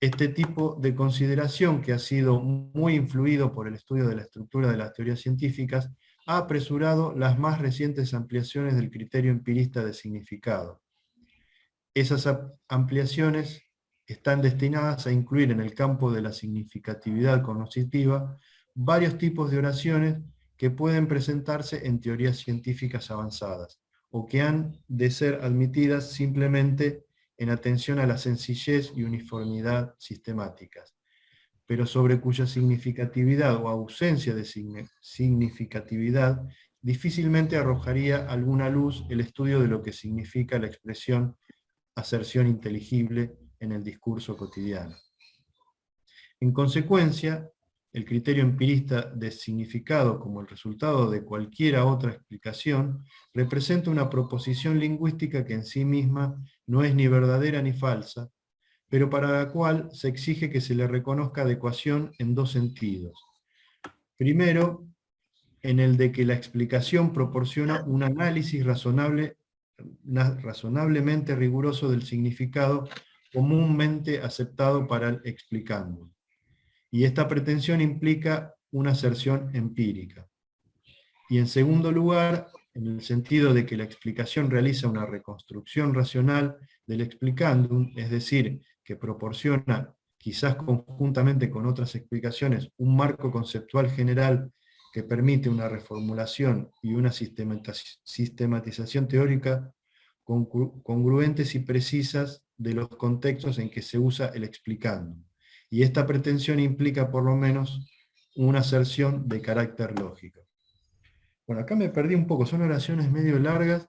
Este tipo de consideración, que ha sido muy influido por el estudio de la estructura de las teorías científicas, ha apresurado las más recientes ampliaciones del criterio empirista de significado. Esas ampliaciones están destinadas a incluir en el campo de la significatividad cognoscitiva varios tipos de oraciones que pueden presentarse en teorías científicas avanzadas, o que han de ser admitidas simplemente en atención a la sencillez y uniformidad sistemáticas, pero sobre cuya significatividad o ausencia de significatividad difícilmente arrojaría alguna luz el estudio de lo que significa la expresión aserción inteligible en el discurso cotidiano. En consecuencia, el criterio empirista de significado como el resultado de cualquiera otra explicación, representa una proposición lingüística que en sí misma no es ni verdadera ni falsa, pero para la cual se exige que se le reconozca adecuación en dos sentidos. Primero, en el de que la explicación proporciona un análisis razonablemente riguroso del significado comúnmente aceptado para el explicando. Y esta pretensión implica una aserción empírica. Y en segundo lugar, en el sentido de que la explicación realiza una reconstrucción racional del explicandum, es decir, que proporciona, quizás conjuntamente con otras explicaciones, un marco conceptual general que permite una reformulación y una sistematización teórica congruentes y precisas de los contextos en que se usa el explicandum. Y esta pretensión implica por lo menos una aserción de carácter lógico. Bueno, acá me perdí un poco, son oraciones medio largas.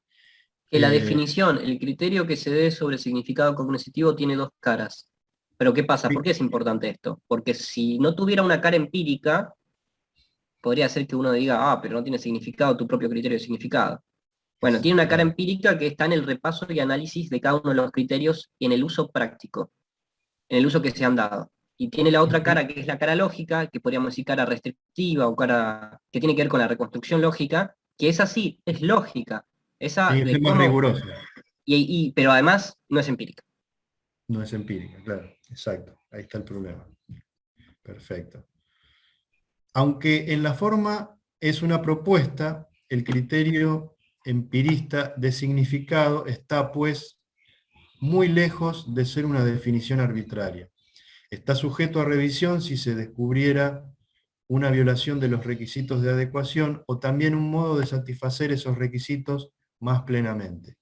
Que la definición, el criterio que se dé sobre el significado cognitivo tiene dos caras. Pero ¿qué pasa? ¿Por qué es importante esto? Porque si no tuviera una cara empírica, podría ser que uno diga, pero no tiene significado tu propio criterio de significado. Bueno, tiene una cara empírica que está en el repaso y análisis de cada uno de los criterios y en el uso práctico, en el uso que se han dado. Y tiene la otra cara, que es la cara lógica, que podríamos decir cara restrictiva o cara que tiene que ver con la reconstrucción lógica, que es así, es lógica. Esa Sí, de es más cómo, riguroso. pero además no es empírica. No es empírica, claro, exacto. Ahí está el problema. Perfecto. Aunque en la forma es una propuesta, el criterio empirista de significado está, pues, muy lejos de ser una definición arbitraria. Está sujeto a revisión si se descubriera una violación de los requisitos de adecuación o también un modo de satisfacer esos requisitos más plenamente.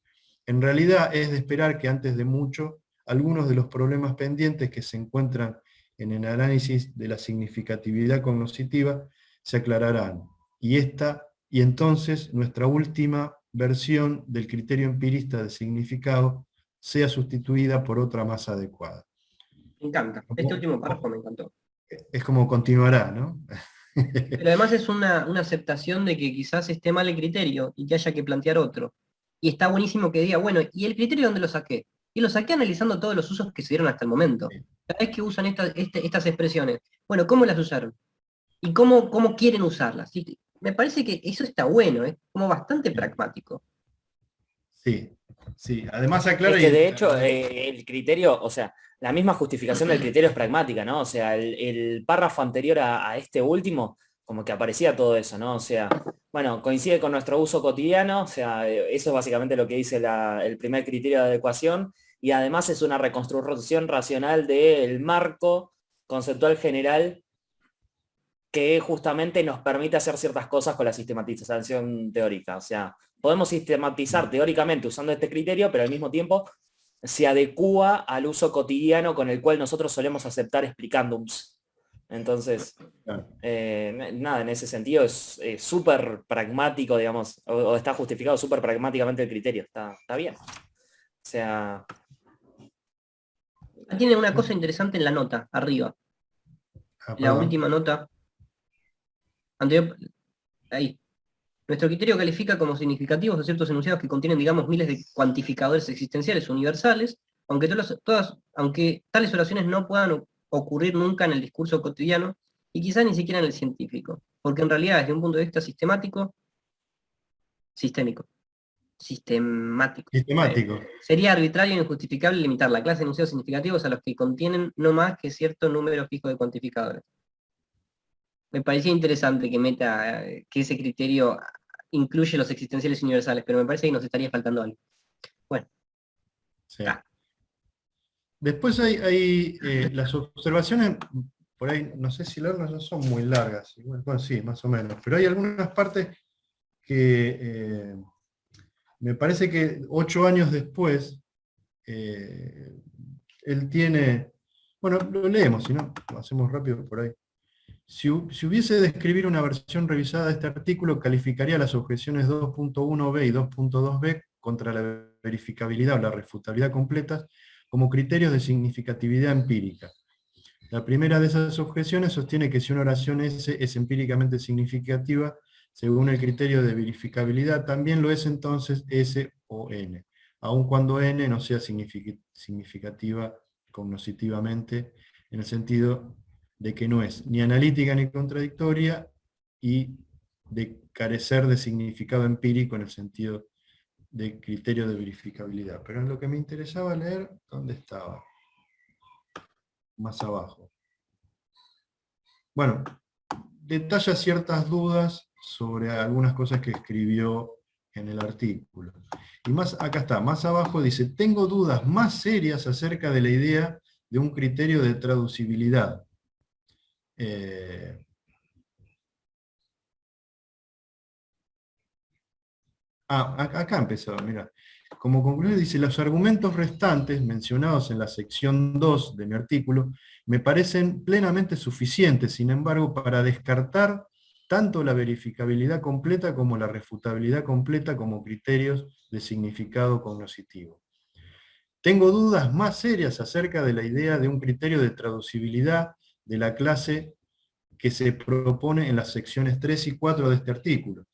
En realidad es de esperar que antes de mucho, algunos de los problemas pendientes que se encuentran en el análisis de la significatividad cognoscitiva se aclararán, y entonces nuestra última versión del criterio empirista de significado sea sustituida por otra más adecuada. Me encanta. Este último párrafo me encantó. Es como continuará, ¿no? Pero además es una aceptación de que quizás esté mal el criterio y que haya que plantear otro. Y está buenísimo que diga, bueno, ¿y el criterio dónde lo saqué? Y lo saqué analizando todos los usos que se dieron hasta el momento. Cada vez que usan estas expresiones, bueno, ¿cómo las usaron? ¿Y cómo quieren usarlas? Y me parece que eso está bueno, es como bastante pragmático. Sí, sí. Además aclara... Es que de hecho el criterio, o sea, la misma justificación del criterio es pragmática, ¿no? O sea, el párrafo anterior a este último, como que aparecía todo eso, ¿no? O sea, bueno, coincide con nuestro uso cotidiano, o sea, eso es básicamente lo que dice el primer criterio de adecuación, y además es una reconstrucción racional del marco conceptual general que justamente nos permite hacer ciertas cosas con la sistematización teórica. O sea, podemos sistematizar teóricamente usando este criterio, pero al mismo tiempo se adecúa al uso cotidiano con el cual nosotros solemos aceptar explicandums. Entonces, nada, en ese sentido es súper pragmático, digamos, o está justificado súper pragmáticamente el criterio. Está bien. O sea... Tiene una cosa interesante en la nota, arriba. La última nota. Anterior, ahí. Nuestro criterio califica como significativos a ciertos enunciados que contienen, digamos, miles de cuantificadores existenciales universales, aunque tales oraciones no puedan ocurrir nunca en el discurso cotidiano, y quizás ni siquiera en el científico, porque en realidad, desde un punto de vista sistemático, sería arbitrario e injustificable limitar la clase de enunciados significativos a los que contienen no más que cierto número fijo de cuantificadores. Me parecía interesante que ese criterio incluye los existenciales universales, pero me parece que nos estaría faltando algo. Bueno. Sí. Después hay las observaciones, por ahí, no sé si largas, no son muy largas, bueno, sí, más o menos, pero hay algunas partes que me parece que 8 años después, él tiene, bueno, lo leemos, si no, lo hacemos rápido por ahí. Si hubiese de escribir una versión revisada de este artículo, calificaría las objeciones 2.1b y 2.2b contra la verificabilidad o la refutabilidad completas como criterios de significatividad empírica. La primera de esas objeciones sostiene que si una oración S es empíricamente significativa, según el criterio de verificabilidad, también lo es entonces S o N, aun cuando N no sea significativa cognoscitivamente, en el sentido de que no es ni analítica ni contradictoria, y de carecer de significado empírico en el sentido de criterio de verificabilidad. Pero en lo que me interesaba leer, ¿dónde estaba? Más abajo. Bueno, detalla ciertas dudas sobre algunas cosas que escribió en el artículo. Y más, acá está, más abajo dice, tengo dudas más serias acerca de la idea de un criterio de traducibilidad. Acá empezó, mira. Como conclusión dice, los argumentos restantes mencionados en la sección 2 de mi artículo me parecen plenamente suficientes, sin embargo, para descartar tanto la verificabilidad completa como la refutabilidad completa como criterios de significado cognoscitivo. Tengo dudas más serias acerca de la idea de un criterio de traducibilidad de la clase que se propone en las secciones 3 y 4 de este artículo,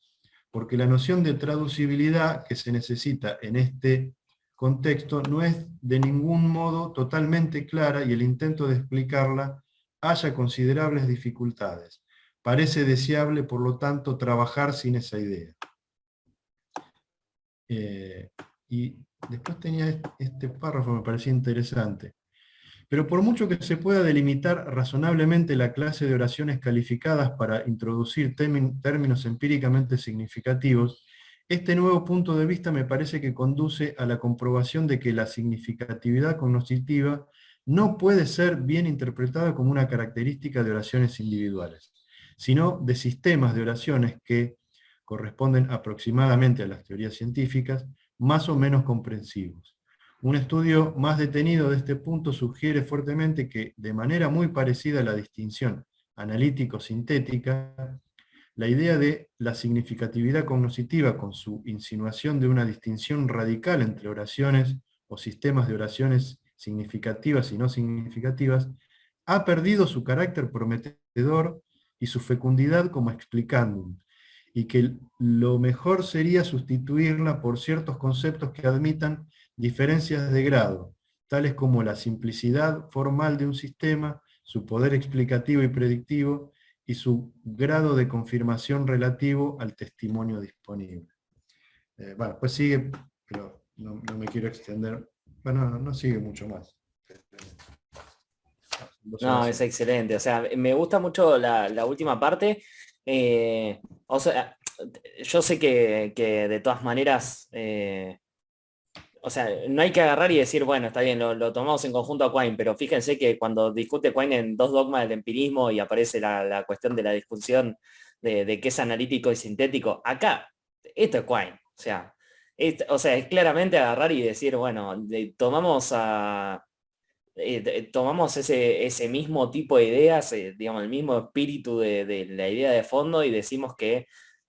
porque la noción de traducibilidad que se necesita en este contexto no es de ningún modo totalmente clara y el intento de explicarla haya considerables dificultades. Parece deseable, por lo tanto, trabajar sin esa idea. Y después tenía este párrafo, me parecía interesante. Pero por mucho que se pueda delimitar razonablemente la clase de oraciones calificadas para introducir términos empíricamente significativos, este nuevo punto de vista me parece que conduce a la comprobación de que la significatividad cognoscitiva no puede ser bien interpretada como una característica de oraciones individuales, sino de sistemas de oraciones que corresponden aproximadamente a las teorías científicas, más o menos comprensivos. Un estudio más detenido de este punto sugiere fuertemente que, de manera muy parecida a la distinción analítico-sintética, la idea de la significatividad cognoscitiva, con su insinuación de una distinción radical entre oraciones o sistemas de oraciones significativas y no significativas, ha perdido su carácter prometedor y su fecundidad como explicandum, y que lo mejor sería sustituirla por ciertos conceptos que admitan diferencias de grado, tales como la simplicidad formal de un sistema, su poder explicativo y predictivo, y su grado de confirmación relativo al testimonio disponible. Bueno, pues sigue, pero no me quiero extender. Bueno, no sigue mucho más. No, es excelente. O sea, me gusta mucho la última parte. O sea, yo sé que de todas maneras, o sea, no hay que agarrar y decir, bueno, está bien, lo tomamos en conjunto a Quine, pero fíjense que cuando discute Quine en Dos dogmas del empirismo y aparece la cuestión de la discusión de qué es analítico y sintético, acá, esto es Quine. O sea, es claramente agarrar y decir, bueno, tomamos ese mismo tipo de ideas, digamos, el mismo espíritu de la idea de fondo y decimos que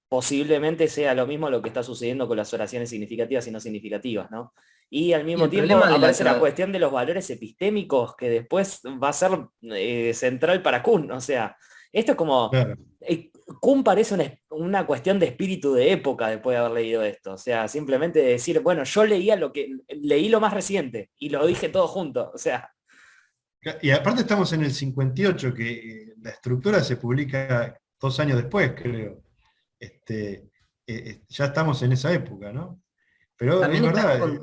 posiblemente sea lo mismo lo que está sucediendo con las oraciones significativas y no significativas, ¿no? Y al Y mismo el tiempo problema de aparece la cuestión de los valores epistémicos que después va a ser central para Kuhn. O sea, esto es como... Claro. Kuhn parece una cuestión de espíritu de época después de haber leído esto. O sea, simplemente decir, bueno, yo leí lo más reciente y lo dije todo junto. O sea, Y aparte estamos en el 58, que la estructura se publica 2 años después, creo. Ya estamos en esa época, ¿no? Pero es también verdad,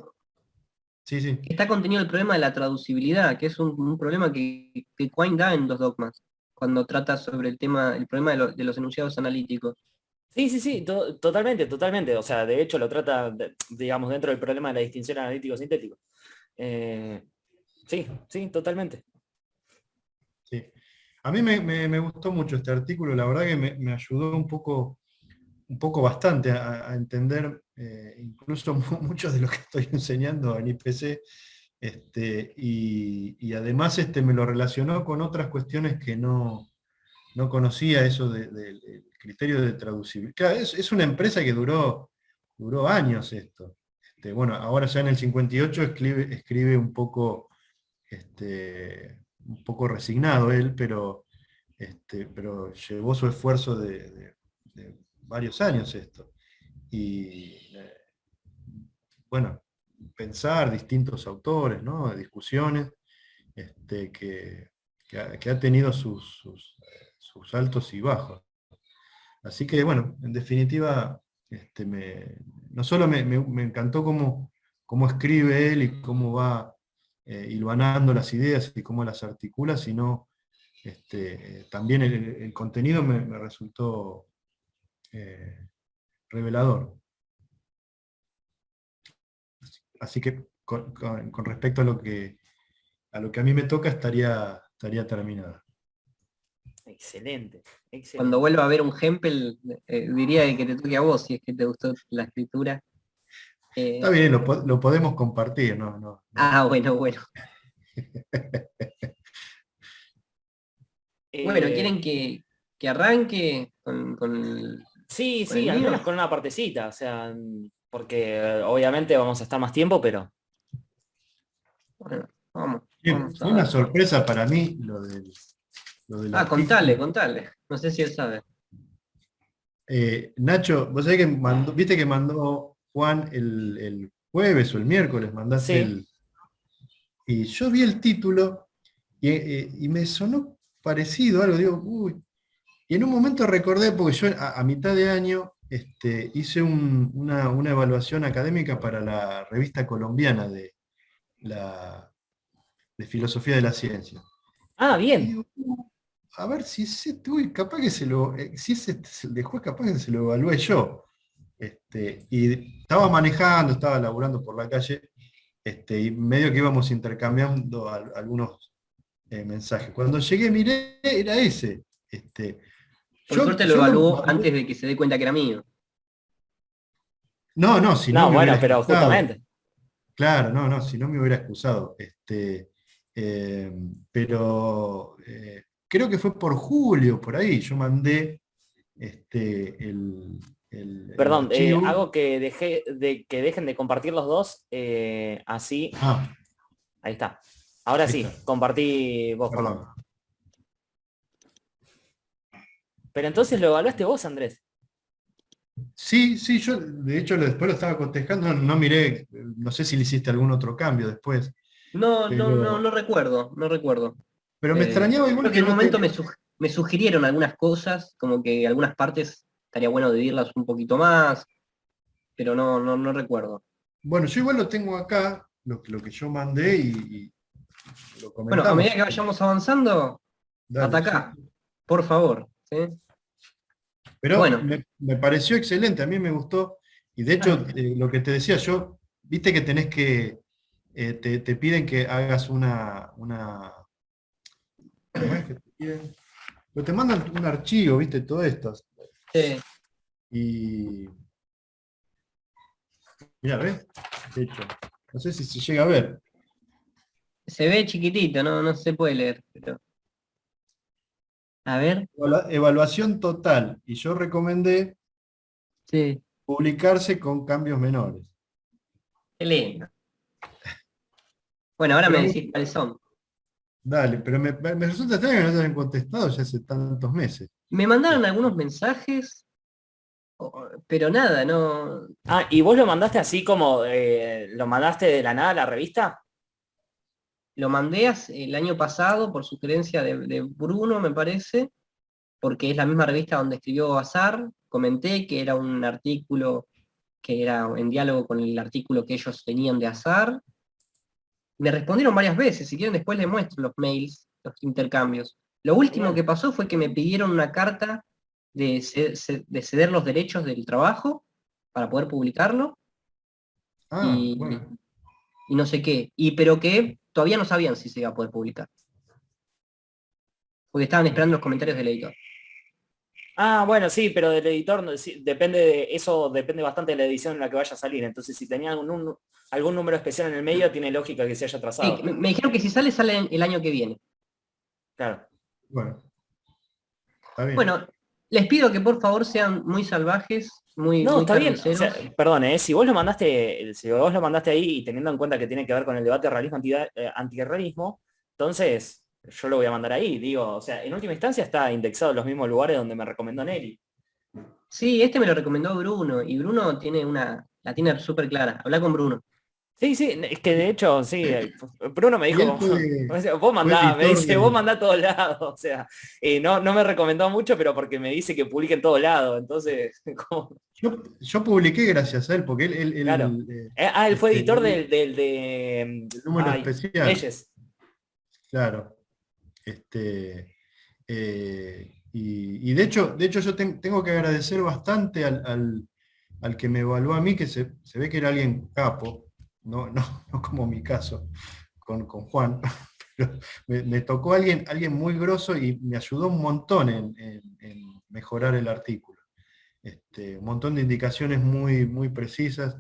sí, sí. está contenido el problema de la traducibilidad, que es un problema que Quine da en Dos dogmas, cuando trata sobre el problema de los enunciados analíticos. sí, sí, sí, totalmente, totalmente. O sea, de hecho lo trata, digamos, dentro del problema de la distinción analítico-sintético. Sí, sí, totalmente. Sí. A mí me gustó mucho este artículo, la verdad que me ayudó un poco bastante a entender incluso muchos de lo que estoy enseñando en IPC, y además me lo relacionó con otras cuestiones que no conocía, eso del criterio de traducibilidad. Claro, es una empresa que duró años esto. Bueno, ahora ya en el 58 escribe un poco, un poco resignado él, pero llevó su esfuerzo de varios años esto. Y bueno, pensar distintos autores, ¿no? Discusiones, que ha tenido sus altos y bajos. Así que bueno, en definitiva, no solo me encantó cómo escribe él y cómo va hilvanando las ideas y cómo las articula, sino también el contenido me resultó revelador. Así que con respecto a lo que a mí me toca, estaría terminada. Excelente, excelente. Cuando vuelva a ver un Hempel, diría que te toque a vos, si es que te gustó la escritura. Está bien, lo podemos compartir, no. Ah, bueno. Bueno, ¿quieren que arranque Sí, con el sí, al mío? menos con una partecita, o sea, porque obviamente vamos a estar más tiempo, pero... Bueno, vamos Bien, a fue una ver. sorpresa para mí lo del Contale, artículo. contale. No sé si él sabe. Nacho, vos sabés que viste que mandó Juan el jueves o el miércoles, mandaste Sí. el... Y yo vi el título y me sonó parecido, algo, digo, uy. Y en un momento recordé, porque yo a mitad de año hice una evaluación académica para la revista colombiana de Filosofía de la Ciencia. Ah, Y bien. digo, a ver si capaz que si ese es el de juez, capaz que se lo evalué yo. Y estaba manejando, estaba laburando por la calle, y medio que íbamos intercambiando algunos mensajes. Cuando llegué, miré, era ese. Por Yo, suerte lo yo lo evaluó mandé. antes de que se dé cuenta que era mío. No, si no No, me bueno, hubiera pero excusado. justamente. Claro, no, si no me hubiera excusado. Pero creo que fue por julio, por ahí. Yo mandé el Perdón, archivo. hago que dejen de compartir los dos, así, Ah, ahí está. Ahora ahí sí, está. compartí vos, Juan. Perdón. Pero entonces lo evaluaste vos, Andrés. Sí, yo de hecho después lo estaba cotejando, no miré, no sé si le hiciste algún otro cambio después, No pero, recuerdo, no recuerdo. pero me extrañaba igual Creo que que en un no te... momento me sugirieron algunas cosas, como que algunas partes estaría bueno dividirlas un poquito más, pero no recuerdo. Bueno, yo igual lo tengo acá, lo que yo mandé y lo Bueno, a medida comentamos. que vayamos avanzando, Dale, sí. atacá, por favor. ¿Sí? Pero Bueno, me pareció excelente, a mí me gustó, y de hecho, lo que te decía yo, viste que tenés que, te piden que hagas ¿cómo es que te piden? Pero te mandan un archivo, viste, todo esto. sí, Y mira, ¿ves? De hecho, no sé si se llega a ver. se ve chiquitito, no se puede leer, pero a ver, Evaluación total. Y yo recomendé sí, publicarse con cambios menores. qué lindo. Bueno, ahora Pero me decís cuáles son. dale, pero me resulta extraño que no te hayan contestado ya hace tantos meses. Me mandaron algunos mensajes, pero nada, no. Ah, ¿y vos lo mandaste así como lo mandaste de la nada a la revista? Lo mandé el año pasado por sugerencia de Bruno, me parece, porque es la misma revista donde escribió Azar. Comenté que era un artículo que era en diálogo con el artículo que ellos tenían de Azar. Me respondieron varias veces, si quieren después les muestro los mails, los intercambios. Lo último que Genial. pasó fue que me pidieron una carta de ceder los derechos del trabajo para poder publicarlo Ah, y, bueno. y no sé qué. Pero que todavía no sabían si se iba a poder publicar, porque estaban esperando los comentarios del editor. Ah, bueno, sí, pero del editor sí, depende de eso, depende bastante de la edición en la que vaya a salir. Entonces, si tenía algún número especial en el medio, tiene lógica que se haya trazado. Me dijeron que si sale el año que viene. Claro. Bueno, está bien. Bueno, les pido que por favor sean muy salvajes, No, muy está bien. O sea, carniceros. perdón, si vos lo mandaste ahí y teniendo en cuenta que tiene que ver con el debate realismo antirrealismo, entonces yo lo voy a mandar ahí, digo, o sea, en última instancia está indexado en los mismos lugares donde me recomendó Nelly. Sí, este me lo recomendó Bruno, y Bruno la tiene súper clara. Habla con Bruno. Sí, sí, es que de hecho, sí, Bruno me Y dijo él como, me dice, vos fue mandá, me editor dice, vos de... mandá a todos lados, o sea, no, no me recomendó mucho, pero porque me dice que publique en todos lados, entonces, como, Yo publiqué gracias a él, porque claro. Él fue editor del de, el número ay, especial, Leyes. claro. Y de hecho yo tengo que agradecer bastante al que me evaluó a mí, que se ve que era alguien capo, no, no, no como mi caso con Juan, pero me tocó alguien muy grosso y me ayudó un montón en mejorar el artículo. Un montón de indicaciones muy, muy precisas,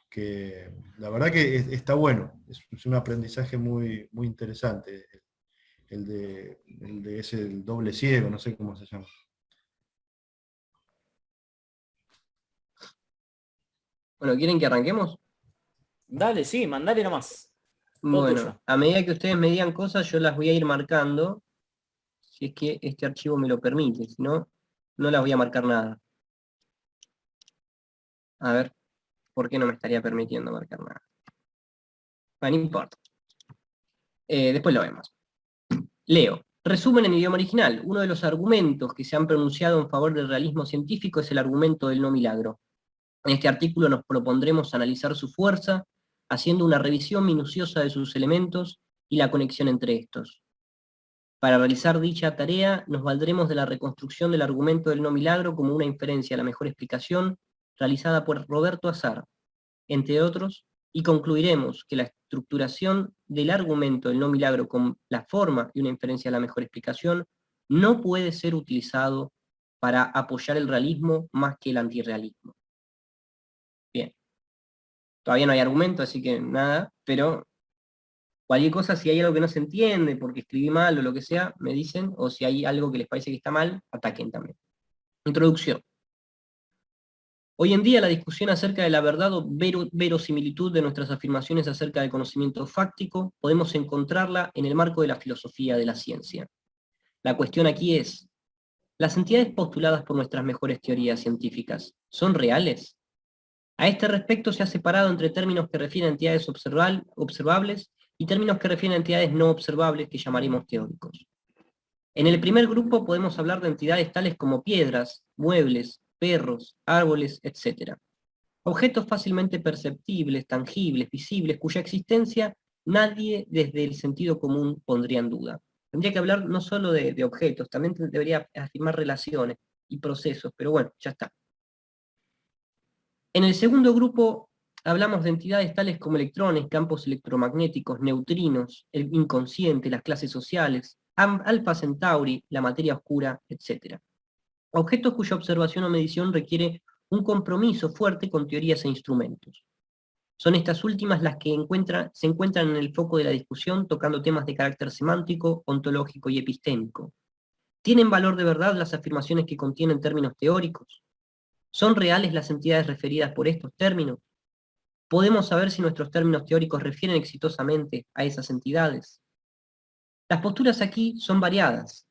que la verdad que está bueno, es un aprendizaje muy, muy interesante, el de ese el doble ciego, no sé cómo se llama. Bueno, ¿quieren que arranquemos? Dale, sí, mandale nomás. Todo Bueno, tuyo. a medida que ustedes me digan cosas, yo las voy a ir marcando, si es que este archivo me lo permite, si no, no las voy a marcar nada. A ver, ¿por qué no me estaría permitiendo marcar nada? Bueno, no importa. Después lo vemos. Leo. Resumen en idioma original. Uno de los argumentos que se han pronunciado en favor del realismo científico es el argumento del no milagro. En este artículo nos propondremos analizar su fuerza, haciendo una revisión minuciosa de sus elementos y la conexión entre estos. Para realizar dicha tarea, nos valdremos de la reconstrucción del argumento del no milagro como una inferencia a la mejor explicación, realizada por Roberto Azar, entre otros, y concluiremos que la estructuración del argumento del no milagro con la forma y una inferencia a la mejor explicación no puede ser utilizado para apoyar el realismo más que el antirrealismo. Bien, todavía no hay argumento, así que nada, pero cualquier cosa, si hay algo que no se entiende, porque escribí mal o lo que sea, me dicen, o si hay algo que les parece que está mal, ataquen también. Introducción. Hoy en día la discusión acerca de la verdad o verosimilitud de nuestras afirmaciones acerca del conocimiento fáctico podemos encontrarla en el marco de la filosofía de la ciencia. La cuestión aquí es, ¿las entidades postuladas por nuestras mejores teorías científicas son reales? A este respecto se ha separado entre términos que refieren a entidades observables y términos que refieren a entidades no observables que llamaremos teóricos. En el primer grupo podemos hablar de entidades tales como piedras, muebles, perros, árboles, etc. Objetos fácilmente perceptibles, tangibles, visibles, cuya existencia nadie desde el sentido común pondría en duda. Tendría que hablar no solo de objetos, también debería afirmar relaciones y procesos, pero bueno, ya está. En el segundo grupo hablamos de entidades tales como electrones, campos electromagnéticos, neutrinos, el inconsciente, las clases sociales, Alpha Centauri, la materia oscura, etc. Objetos cuya observación o medición requiere un compromiso fuerte con teorías e instrumentos. Son estas últimas las que se encuentran en el foco de la discusión, tocando temas de carácter semántico, ontológico y epistémico. ¿Tienen valor de verdad las afirmaciones que contienen términos teóricos? ¿Son reales las entidades referidas por estos términos? ¿Podemos saber si nuestros términos teóricos refieren exitosamente a esas entidades? Las posturas aquí son variadas.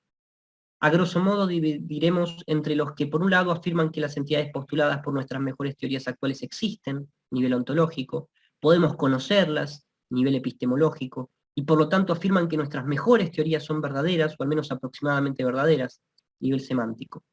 A grosso modo dividiremos entre los que por un lado afirman que las entidades postuladas por nuestras mejores teorías actuales existen, nivel ontológico, podemos conocerlas, nivel epistemológico, y por lo tanto afirman que nuestras mejores teorías son verdaderas, o al menos aproximadamente verdaderas, nivel semántico.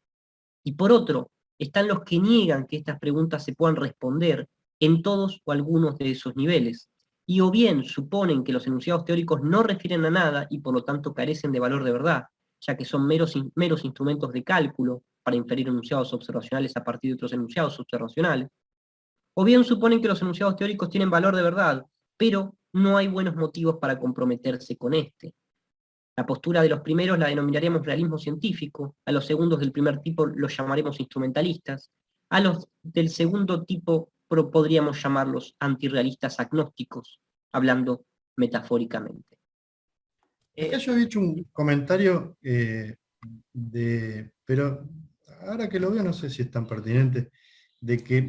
Y por otro, están los que niegan que estas preguntas se puedan responder en todos o algunos de esos niveles, y o bien suponen que los enunciados teóricos no refieren a nada y por lo tanto carecen de valor de verdad, ya que son meros instrumentos de cálculo para inferir enunciados observacionales a partir de otros enunciados observacionales, o bien suponen que los enunciados teóricos tienen valor de verdad, pero no hay buenos motivos para comprometerse con este. La postura de los primeros la denominaremos realismo científico, a los segundos del primer tipo los llamaremos instrumentalistas, a los del segundo tipo podríamos llamarlos antirrealistas agnósticos, hablando metafóricamente. Acá yo había hecho un comentario, pero ahora que lo veo no sé si es tan pertinente, de que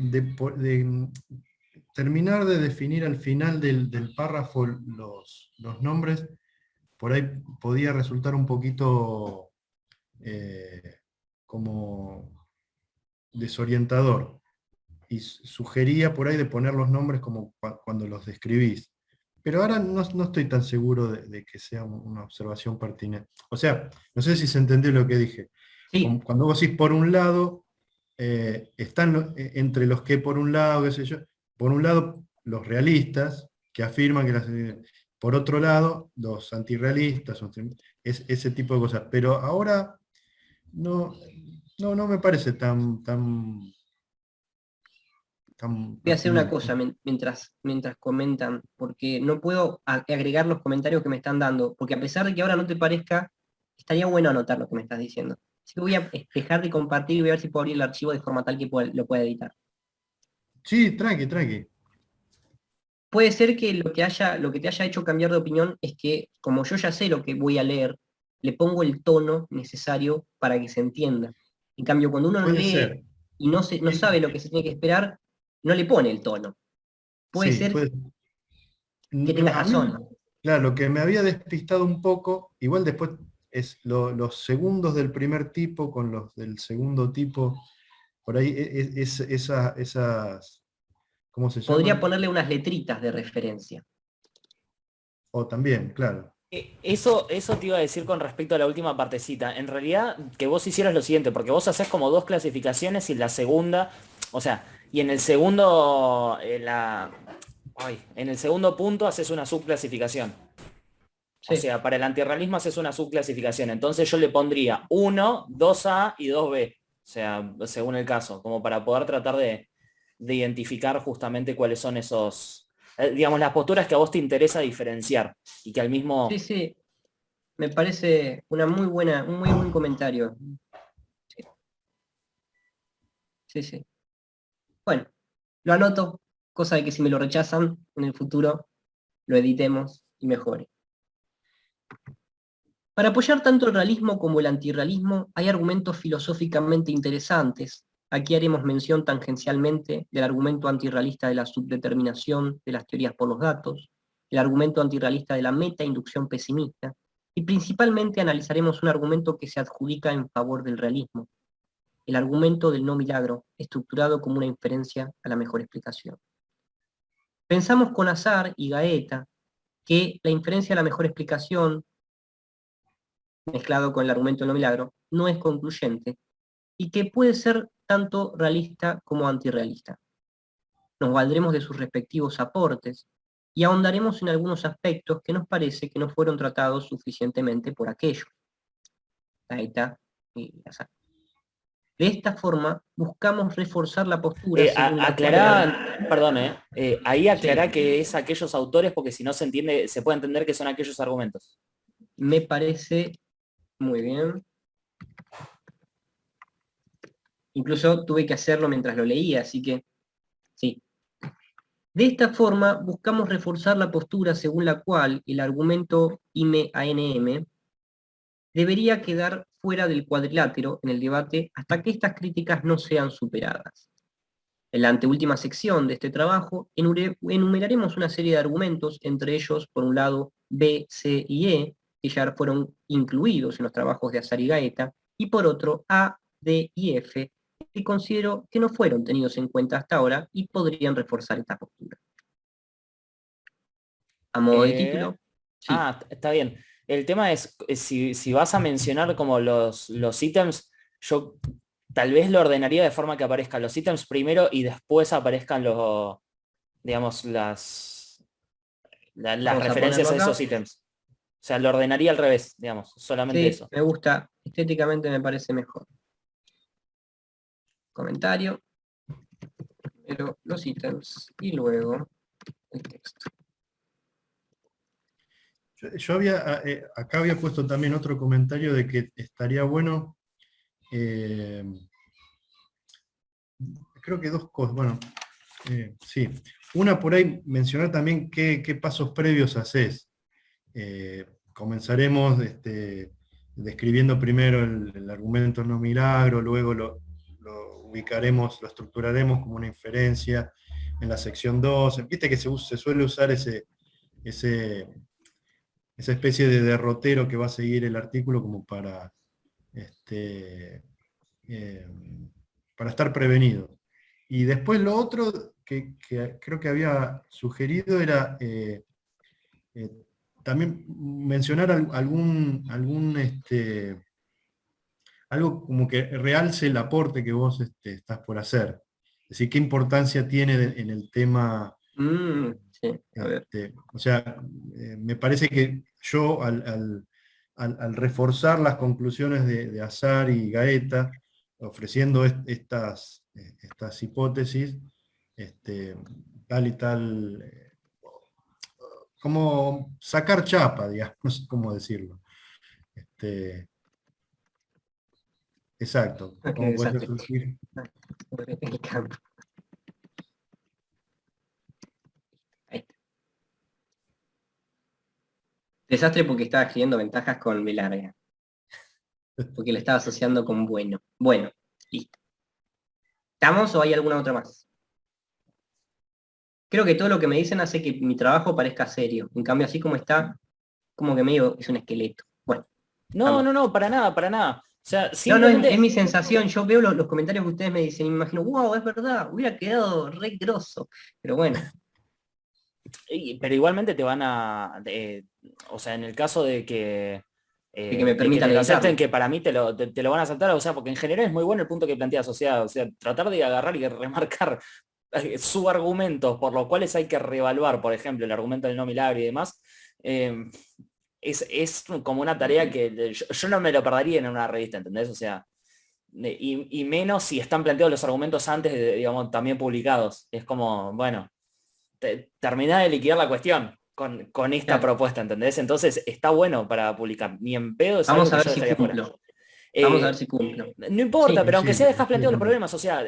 terminar de definir al final del párrafo los nombres, por ahí podía resultar un poquito como desorientador, y sugería por ahí de poner los nombres como cuando los describís. Pero ahora no estoy tan seguro de que sea una observación pertinente. O sea, no sé si se entendió lo que dije. Sí, Cuando vos decís por un lado, están entre los que por un lado, qué sé yo, por un lado los realistas, que afirman que por otro lado, los antirrealistas, ese tipo de cosas. Pero ahora no, no me parece tan voy a hacer una pertinente. cosa mientras comentan, porque no puedo agregar los comentarios que me están dando, porque a pesar de que ahora no te parezca, estaría bueno anotar lo que me estás diciendo. Así que voy a dejar de compartir y voy a ver si puedo abrir el archivo de forma tal que lo pueda editar. Sí, tranqui, tranqui. Puede ser que lo que te haya hecho cambiar de opinión es que, como yo ya sé lo que voy a leer, le pongo el tono necesario para que se entienda. En cambio, cuando uno Puede lee ser. y no sabe lo que se tiene que esperar, no le pone el tono. Puede Sí, ser puede. que tengas A mí, razón. claro, lo que me había despistado un poco, igual después es los segundos del primer tipo con los del segundo tipo, por ahí esas, ¿cómo se Podría llaman? ponerle unas letritas de referencia. O también, claro. Eso te iba a decir con respecto a la última partecita. En realidad, que vos hicieras lo siguiente, porque vos haces como dos clasificaciones y en la segunda, o sea, y en el segundo, en el segundo punto haces una subclasificación. O Sí, sea, para el antirrealismo haces una subclasificación. Entonces yo le pondría 1, 2A y 2B. O sea, según el caso, como para poder tratar de identificar justamente cuáles son esos, digamos, las posturas que a vos te interesa diferenciar y que al sí, mismo. sí. Me parece un muy buen comentario. Sí, sí, sí. Bueno, lo anoto, cosa de que si me lo rechazan en el futuro, lo editemos y mejore. Para apoyar tanto el realismo como el antirrealismo, hay argumentos filosóficamente interesantes. Aquí haremos mención tangencialmente del argumento antirrealista de la subdeterminación de las teorías por los datos, el argumento antirrealista de la meta-inducción pesimista, y principalmente analizaremos un argumento que se adjudica en favor del realismo, el argumento del no milagro, estructurado como una inferencia a la mejor explicación. Pensamos con Azar y Gaeta que la inferencia a la mejor explicación, mezclado con el argumento del no milagro, no es concluyente y que puede ser tanto realista como antirrealista. Nos valdremos de sus respectivos aportes y ahondaremos en algunos aspectos que nos parece que no fueron tratados suficientemente por aquellos. Gaeta y Azar. De esta forma, buscamos reforzar la postura según la cual Aclará, perdón, ahí sí, aclará que es aquellos autores porque si no se entiende, se puede entender que son aquellos argumentos. me parece muy bien. Incluso tuve que hacerlo mientras lo leía, así que sí. De esta forma, buscamos reforzar la postura según la cual el argumento IME-ANM debería quedar fuera del cuadrilátero en el debate hasta que estas críticas no sean superadas. En la anteúltima sección de este trabajo enumeraremos una serie de argumentos, entre ellos, por un lado, B, C y E, que ya fueron incluidos en los trabajos de Azar y Gaeta, y por otro, A, D y F, que considero que no fueron tenidos en cuenta hasta ahora y podrían reforzar esta postura. A modo de Eh, título, sí, Está bien. El tema es, si vas a mencionar como los ítems, yo tal vez lo ordenaría de forma que aparezcan los ítems primero y después aparezcan digamos, las vamos a referencias ponerlo a acá. esos ítems. O sea, lo ordenaría al revés, digamos, solamente Sí, eso. me gusta, estéticamente me parece mejor. Comentario, pero los ítems y luego el texto. Yo acá había puesto también otro comentario de que estaría bueno, eh, creo que dos cosas, bueno, sí. Una por ahí mencionar también qué pasos previos haces. Comenzaremos describiendo primero el argumento no milagro, luego lo ubicaremos, lo estructuraremos como una inferencia en la sección 2. Viste que se suele usar ese esa especie de derrotero que va a seguir el artículo como este, eh, para estar prevenido. Y después lo otro que creo que había sugerido era eh, también mencionar algo como que realce el aporte que vos estás por hacer. Es decir, qué importancia tiene en el tema. Sí, a ver. O sea, me parece que yo al reforzar las conclusiones de Azar y Gaeta, ofreciendo estas hipótesis, tal y tal, como sacar chapa, digamos, no sé cómo decirlo. Este, exacto, Ah, qué cómo puede desastre. surgir. El campo. Ahí está. Desastre porque estaba escribiendo ventajas con B larga. Porque lo estaba asociando con bueno. Bueno, listo. ¿Estamos o hay alguna otra más? Creo que todo lo que me dicen hace que mi trabajo parezca serio. En cambio, así como está, como que medio es un esqueleto. Bueno, No, estamos. no, no, para nada, para nada. O sea, No, no, es mi simplemente, sensación. Yo veo los comentarios que ustedes me dicen y me imagino, wow, es verdad, hubiera quedado re grosso. Pero bueno, pero igualmente te van a, o sea, en el caso de que me de que permitan te lo editarlo. acepten, que para mí te lo van a aceptar, o sea, porque en general es muy bueno el punto que planteas, o sea, tratar de agarrar y remarcar subargumentos por los cuales hay que reevaluar, por ejemplo, el argumento del no milagro y demás, eh, es como una tarea que yo no me lo perdería en una revista, ¿entendés? O sea, y menos si están planteados los argumentos antes, digamos, también publicados. Es como, bueno, terminá de liquidar la cuestión con esta Claro, propuesta, ¿entendés? Entonces está bueno para publicar. Ni en pedo es algo vamos a que ver yo si dejaría fuera. cumplo. Vamos a ver Eh, si cumplo. no importa, Sí, pero aunque sea Coincido, dejas coincido planteados los con vos. problemas, o sea,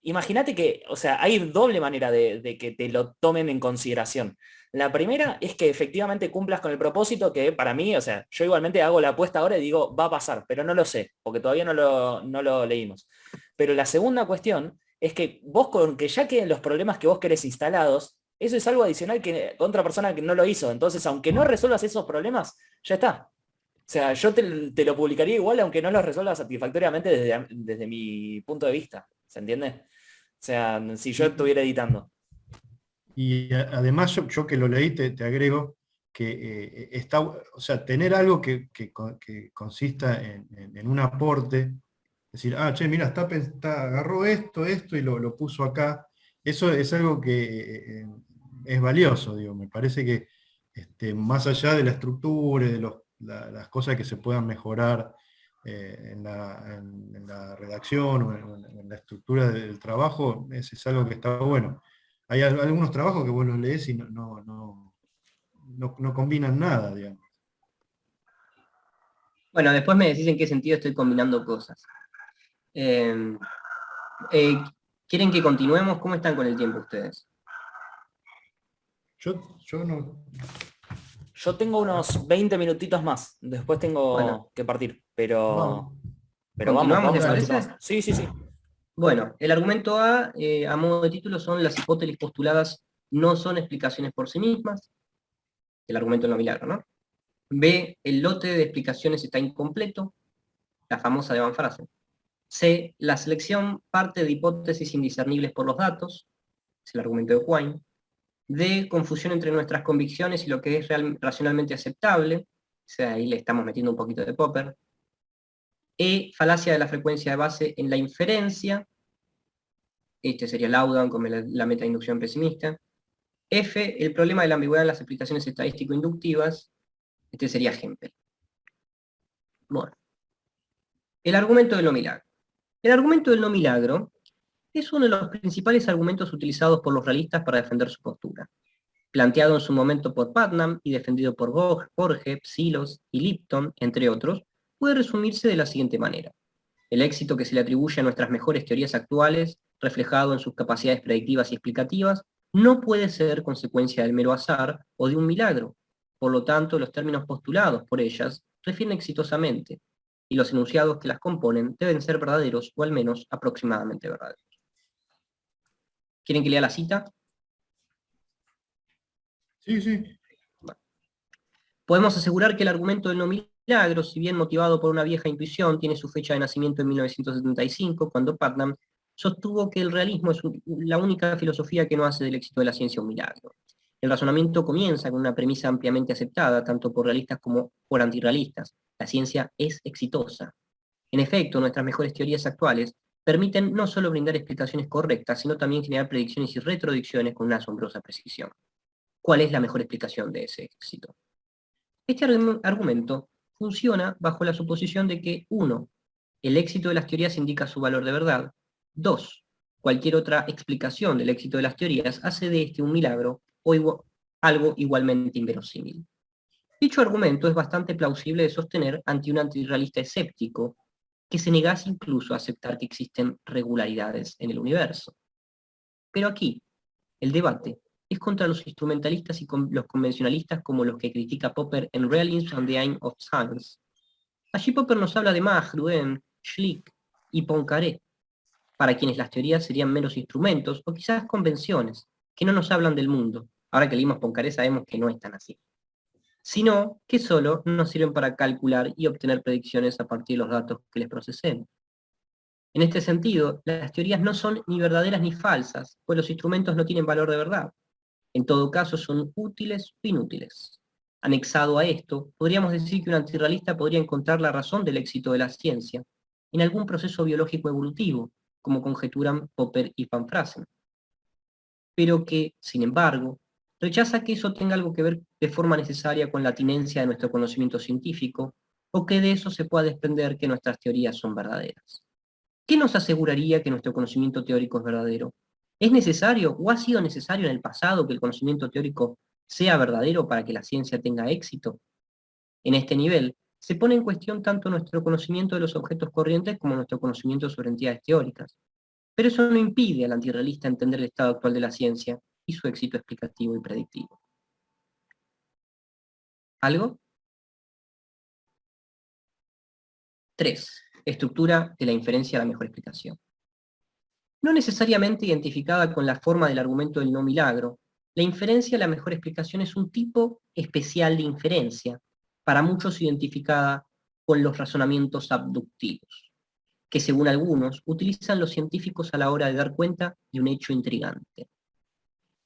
imagínate que, o sea, hay doble manera de que te lo tomen en consideración. La primera es que efectivamente cumplas con el propósito que para mí, o sea, yo igualmente hago la apuesta ahora y digo, va a pasar, pero no lo sé, porque todavía no lo leímos. Pero la segunda cuestión es que vos con que ya queden los problemas que vos querés instalados, eso es algo adicional que otra persona que no lo hizo. Entonces, aunque no resuelvas esos problemas, ya está. O sea, yo te lo publicaría igual aunque no lo resuelva satisfactoriamente desde mi punto de vista. ¿Se entiende? O sea, si yo Y, estuviera editando. además, yo que lo leí, te agrego que o sea, tener algo que consista en un aporte, decir, che, mira, agarró esto y lo puso acá, eso es algo que es valioso, digo, me parece que más allá de la estructura y de las cosas que se puedan mejorar en la redacción o en la estructura del trabajo, es algo que está bueno. Hay algunos trabajos que vos los lees y no combinan nada, digamos. Bueno, después me decís en qué sentido estoy combinando cosas. Eh, eh, ¿Quieren que continuemos? ¿Cómo están con el tiempo ustedes? Yo no. Yo tengo unos 20 minutitos más. Después Bueno, tengo que partir. Vamos, Pero vamos, ¿continuamos, vamos les un ratito dale. más. parece? Sí, sí, sí. Bueno, el argumento A modo de título, son las hipótesis postuladas no son explicaciones por sí mismas. El argumento no milagro, ¿no? B, el lote de explicaciones está incompleto. La famosa de Van Frase. C, la selección parte de hipótesis indiscernibles por los datos. Es el argumento de Quine. D, confusión entre nuestras convicciones y lo que es racionalmente aceptable. O sea, ahí le estamos metiendo un poquito de Popper. E, falacia de la frecuencia de base en la inferencia. Este sería Laudan con la metainducción pesimista. F, el problema de la ambigüedad en las explicaciones estadístico-inductivas. Este sería Hempel. Bueno, el argumento del no milagro. El argumento del no milagro es uno de los principales argumentos utilizados por los realistas para defender su postura. Planteado en su momento por Putnam y defendido por Borges, Psilos y Lipton, entre otros, puede resumirse de la siguiente manera. El éxito que se le atribuye a nuestras mejores teorías actuales, reflejado en sus capacidades predictivas y explicativas, no puede ser consecuencia del mero azar o de un milagro. Por lo tanto, los términos postulados por ellas refieren exitosamente, y los enunciados que las componen deben ser verdaderos o al menos aproximadamente verdaderos. ¿Quieren que lea la cita? Sí, sí. Podemos asegurar que el argumento del no milagro, si bien motivado por una vieja intuición, tiene su fecha de nacimiento en 1975, cuando Putnam sostuvo que el realismo es la única filosofía que no hace del éxito de la ciencia un milagro. El razonamiento comienza con una premisa ampliamente aceptada, tanto por realistas como por antirrealistas. La ciencia es exitosa. En efecto, nuestras mejores teorías actuales permiten no solo brindar explicaciones correctas, sino también generar predicciones y retrodicciones con una asombrosa precisión. ¿Cuál es la mejor explicación de ese éxito? Este argumento funciona bajo la suposición de que 1. El éxito de las teorías indica su valor de verdad. 2. Cualquier otra explicación del éxito de las teorías hace de este un milagro o algo igualmente inverosímil. Dicho argumento es bastante plausible de sostener ante un antirrealista escéptico que se negase incluso a aceptar que existen regularidades en el universo. Pero aquí, el debate es contra los instrumentalistas y los convencionalistas como los que critica Popper en Realism and the Aim of Science. Allí Popper nos habla de Mach, Rouen, Schlick y Poincaré, para quienes las teorías serían meros instrumentos o quizás convenciones, que no nos hablan del mundo. Ahora que leímos Poincaré sabemos que no es tan así. Sino que solo nos sirven para calcular y obtener predicciones a partir de los datos que les procesemos. En este sentido, las teorías no son ni verdaderas ni falsas, pues los instrumentos no tienen valor de verdad. En todo caso, son útiles o inútiles. Anexado a esto, podríamos decir que un antirrealista podría encontrar la razón del éxito de la ciencia en algún proceso biológico evolutivo, como conjeturan Popper y Van Fraassen, pero que, sin embargo, rechaza que eso tenga algo que ver de forma necesaria con la tinencia de nuestro conocimiento científico, o que de eso se pueda desprender que nuestras teorías son verdaderas. ¿Qué nos aseguraría que nuestro conocimiento teórico es verdadero? ¿Es necesario o ha sido necesario en el pasado que el conocimiento teórico sea verdadero para que la ciencia tenga éxito? En este nivel, se pone en cuestión tanto nuestro conocimiento de los objetos corrientes como nuestro conocimiento sobre entidades teóricas. Pero eso no impide al antirrealista entender el estado actual de la ciencia y su éxito explicativo y predictivo. ¿Algo? 3. Estructura de la inferencia a la mejor explicación. No necesariamente identificada con la forma del argumento del no milagro, la inferencia a la mejor explicación es un tipo especial de inferencia, para muchos identificada con los razonamientos abductivos, que según algunos utilizan los científicos a la hora de dar cuenta de un hecho intrigante.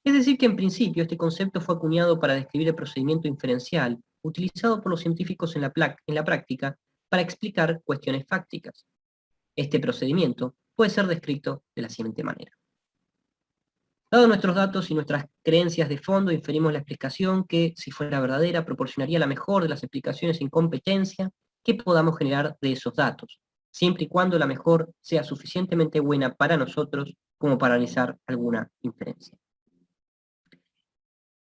Es decir, que en principio este concepto fue acuñado para describir el procedimiento inferencial utilizado por los científicos en la práctica para explicar cuestiones fácticas. Este procedimiento puede ser descrito de la siguiente manera. Dados nuestros datos y nuestras creencias de fondo, inferimos la explicación que, si fuera verdadera, proporcionaría la mejor de las explicaciones en competencia que podamos generar de esos datos, siempre y cuando la mejor sea suficientemente buena para nosotros como para realizar alguna inferencia.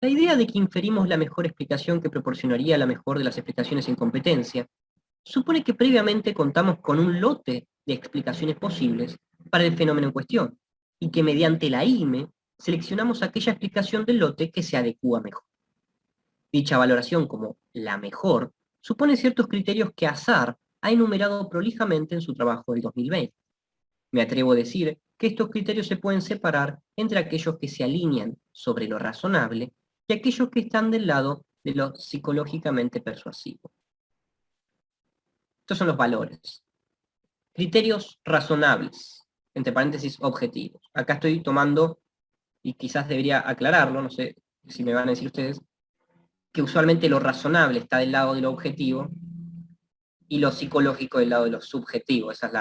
La idea de que inferimos la mejor explicación que proporcionaría la mejor de las explicaciones en competencia supone que previamente contamos con un lote de explicaciones posibles para el fenómeno en cuestión, y que mediante la IME seleccionamos aquella explicación del lote que se adecúa mejor. Dicha valoración como la mejor supone ciertos criterios que Azar ha enumerado prolijamente en su trabajo del 2020. Me atrevo a decir que estos criterios se pueden separar entre aquellos que se alinean sobre lo razonable y aquellos que están del lado de lo psicológicamente persuasivo. Estos son los valores. Criterios razonables, entre paréntesis objetivos. Acá estoy tomando, y quizás debería aclararlo, no sé si me van a decir ustedes, que usualmente lo razonable está del lado de lo objetivo y lo psicológico del lado de lo subjetivo. Esa es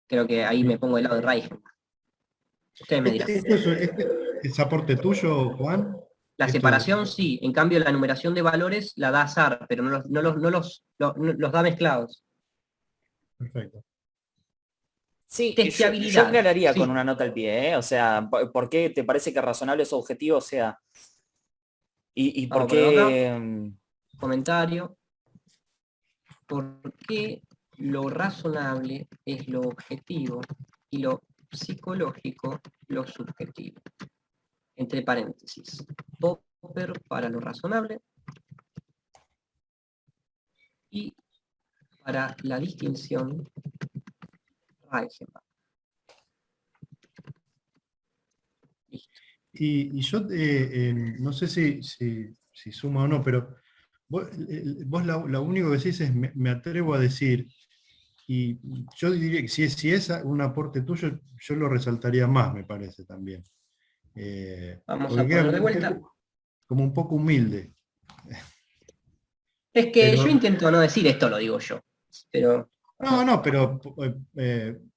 creo que ahí me pongo del lado de Reichenbach. Ustedes me dirán. ¿Es aporte tuyo, Juan? La separación sí, en cambio la numeración de valores la da Azar, pero no los da mezclados. Perfecto. Sí, yo Testeabilidad. aclararía Sí. con una nota al pie, ¿eh? O sea, ¿por qué te parece que razonable es objetivo? O sea, y por Vamos a ponerlo acá. qué... Comentario. ¿Por qué lo razonable es lo objetivo y lo psicológico lo subjetivo? Entre paréntesis. Popper para lo razonable y para la distinción Reichenbach. Listo. Y yo no sé si suma o no, pero vos lo único que decís es me atrevo a decir, y yo diría que si es un aporte tuyo, yo lo resaltaría más, me parece también. Vamos Porque a queda poner de vuelta. como un poco humilde. Es que yo Pero, intento no decir esto, lo digo yo. Pero, no, no, pero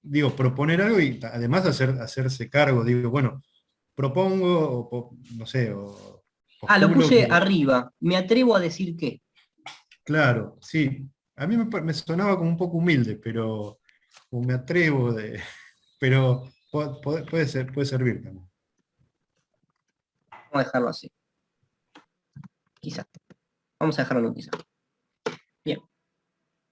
digo, proponer algo y además hacerse cargo, digo, bueno, propongo, no sé, o lo postulo puse que, arriba. Me atrevo a decir que. claro, sí, a mí me sonaba como un poco humilde, pero o me atrevo de, pero puede ser, puede servir también. Vamos a dejarlo así. Quizá. Vamos a dejarlo en un quizá. Bien.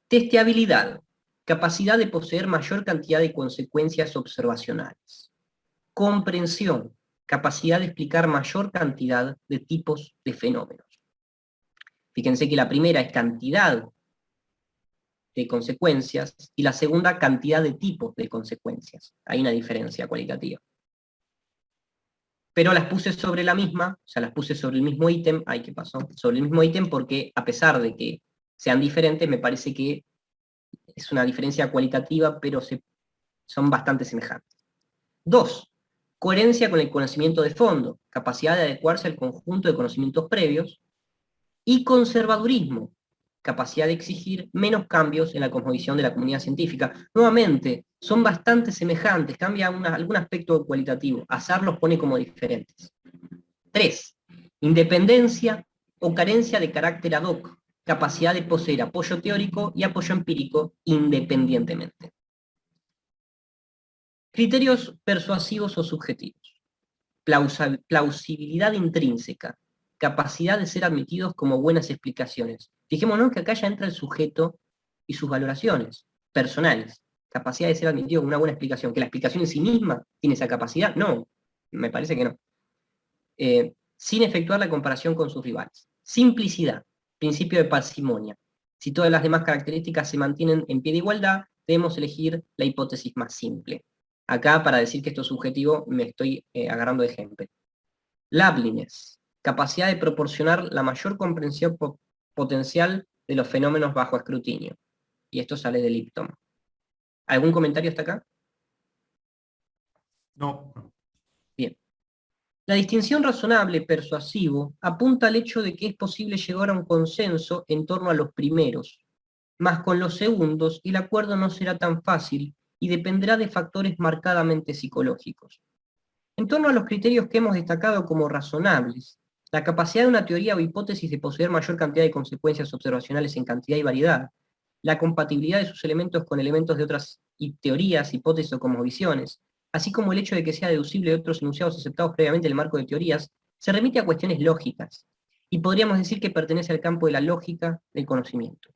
Testeabilidad. Capacidad de poseer mayor cantidad de consecuencias observacionales. Comprensión. Capacidad de explicar mayor cantidad de tipos de fenómenos. Fíjense que la primera es cantidad de consecuencias y la segunda cantidad de tipos de consecuencias. Hay una diferencia cualitativa. Pero las puse sobre la misma, o sea, las puse sobre el mismo ítem, ay, ¿qué pasó? Sobre el mismo ítem porque a pesar de que sean diferentes, me parece que es una diferencia cualitativa, pero son bastante semejantes. 2. Coherencia con el conocimiento de fondo, capacidad de adecuarse al conjunto de conocimientos previos, y conservadurismo, capacidad de exigir menos cambios en la cosmovisión de la comunidad científica. Nuevamente, son bastante semejantes, cambia algún aspecto cualitativo. Azar los pone como diferentes. 3. Independencia o carencia de carácter ad hoc, capacidad de poseer apoyo teórico y apoyo empírico independientemente. Criterios persuasivos o subjetivos. Plausibilidad intrínseca, capacidad de ser admitidos como buenas explicaciones. Fijémonos que acá ya entra el sujeto y sus valoraciones personales. Capacidad de ser admitido como una buena explicación. ¿Que la explicación en sí misma tiene esa capacidad? No, me parece que no. Sin efectuar la comparación con sus rivales. Simplicidad, principio de parsimonia. Si todas las demás características se mantienen en pie de igualdad, debemos elegir la hipótesis más simple. Acá, para decir que esto es subjetivo, me estoy agarrando de ejemplo. Loveliness, capacidad de proporcionar la mayor comprensión potencial de los fenómenos bajo escrutinio. Y esto sale de Lipton. ¿Algún comentario hasta acá? No, Bien. La distinción razonable persuasivo apunta al hecho de que es posible llegar a un consenso en torno a los primeros, mas con los segundos el acuerdo no será tan fácil y dependerá de factores marcadamente psicológicos. En torno a los criterios que hemos destacado como razonables, la capacidad de una teoría o hipótesis de poseer mayor cantidad de consecuencias observacionales en cantidad y variedad, la compatibilidad de sus elementos con elementos de otras teorías, hipótesis o cosmovisiones, así como el hecho de que sea deducible de otros enunciados aceptados previamente en el marco de teorías, se remite a cuestiones lógicas, y podríamos decir que pertenece al campo de la lógica del conocimiento.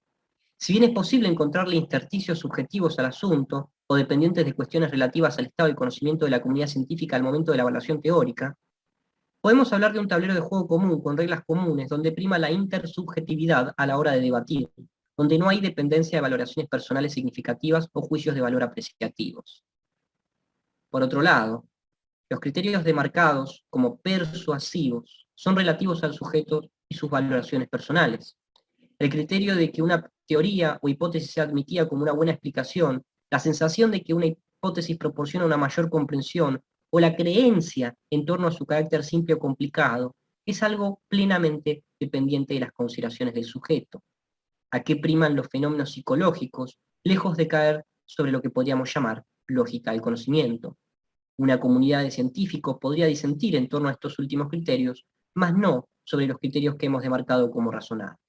Si bien es posible encontrarle intersticios subjetivos al asunto, o dependientes de cuestiones relativas al estado del conocimiento de la comunidad científica al momento de la evaluación teórica, podemos hablar de un tablero de juego común con reglas comunes donde prima la intersubjetividad a la hora de debatir, donde no hay dependencia de valoraciones personales significativas o juicios de valor apreciativos. Por otro lado, los criterios demarcados como persuasivos son relativos al sujeto y sus valoraciones personales. El criterio de que una teoría o hipótesis sea admitida como una buena explicación, la sensación de que una hipótesis proporciona una mayor comprensión, o la creencia en torno a su carácter simple o complicado, es algo plenamente dependiente de las consideraciones del sujeto. ¿A qué priman los fenómenos psicológicos, lejos de caer sobre lo que podríamos llamar lógica del conocimiento? Una comunidad de científicos podría disentir en torno a estos últimos criterios, mas no sobre los criterios que hemos demarcado como razonables.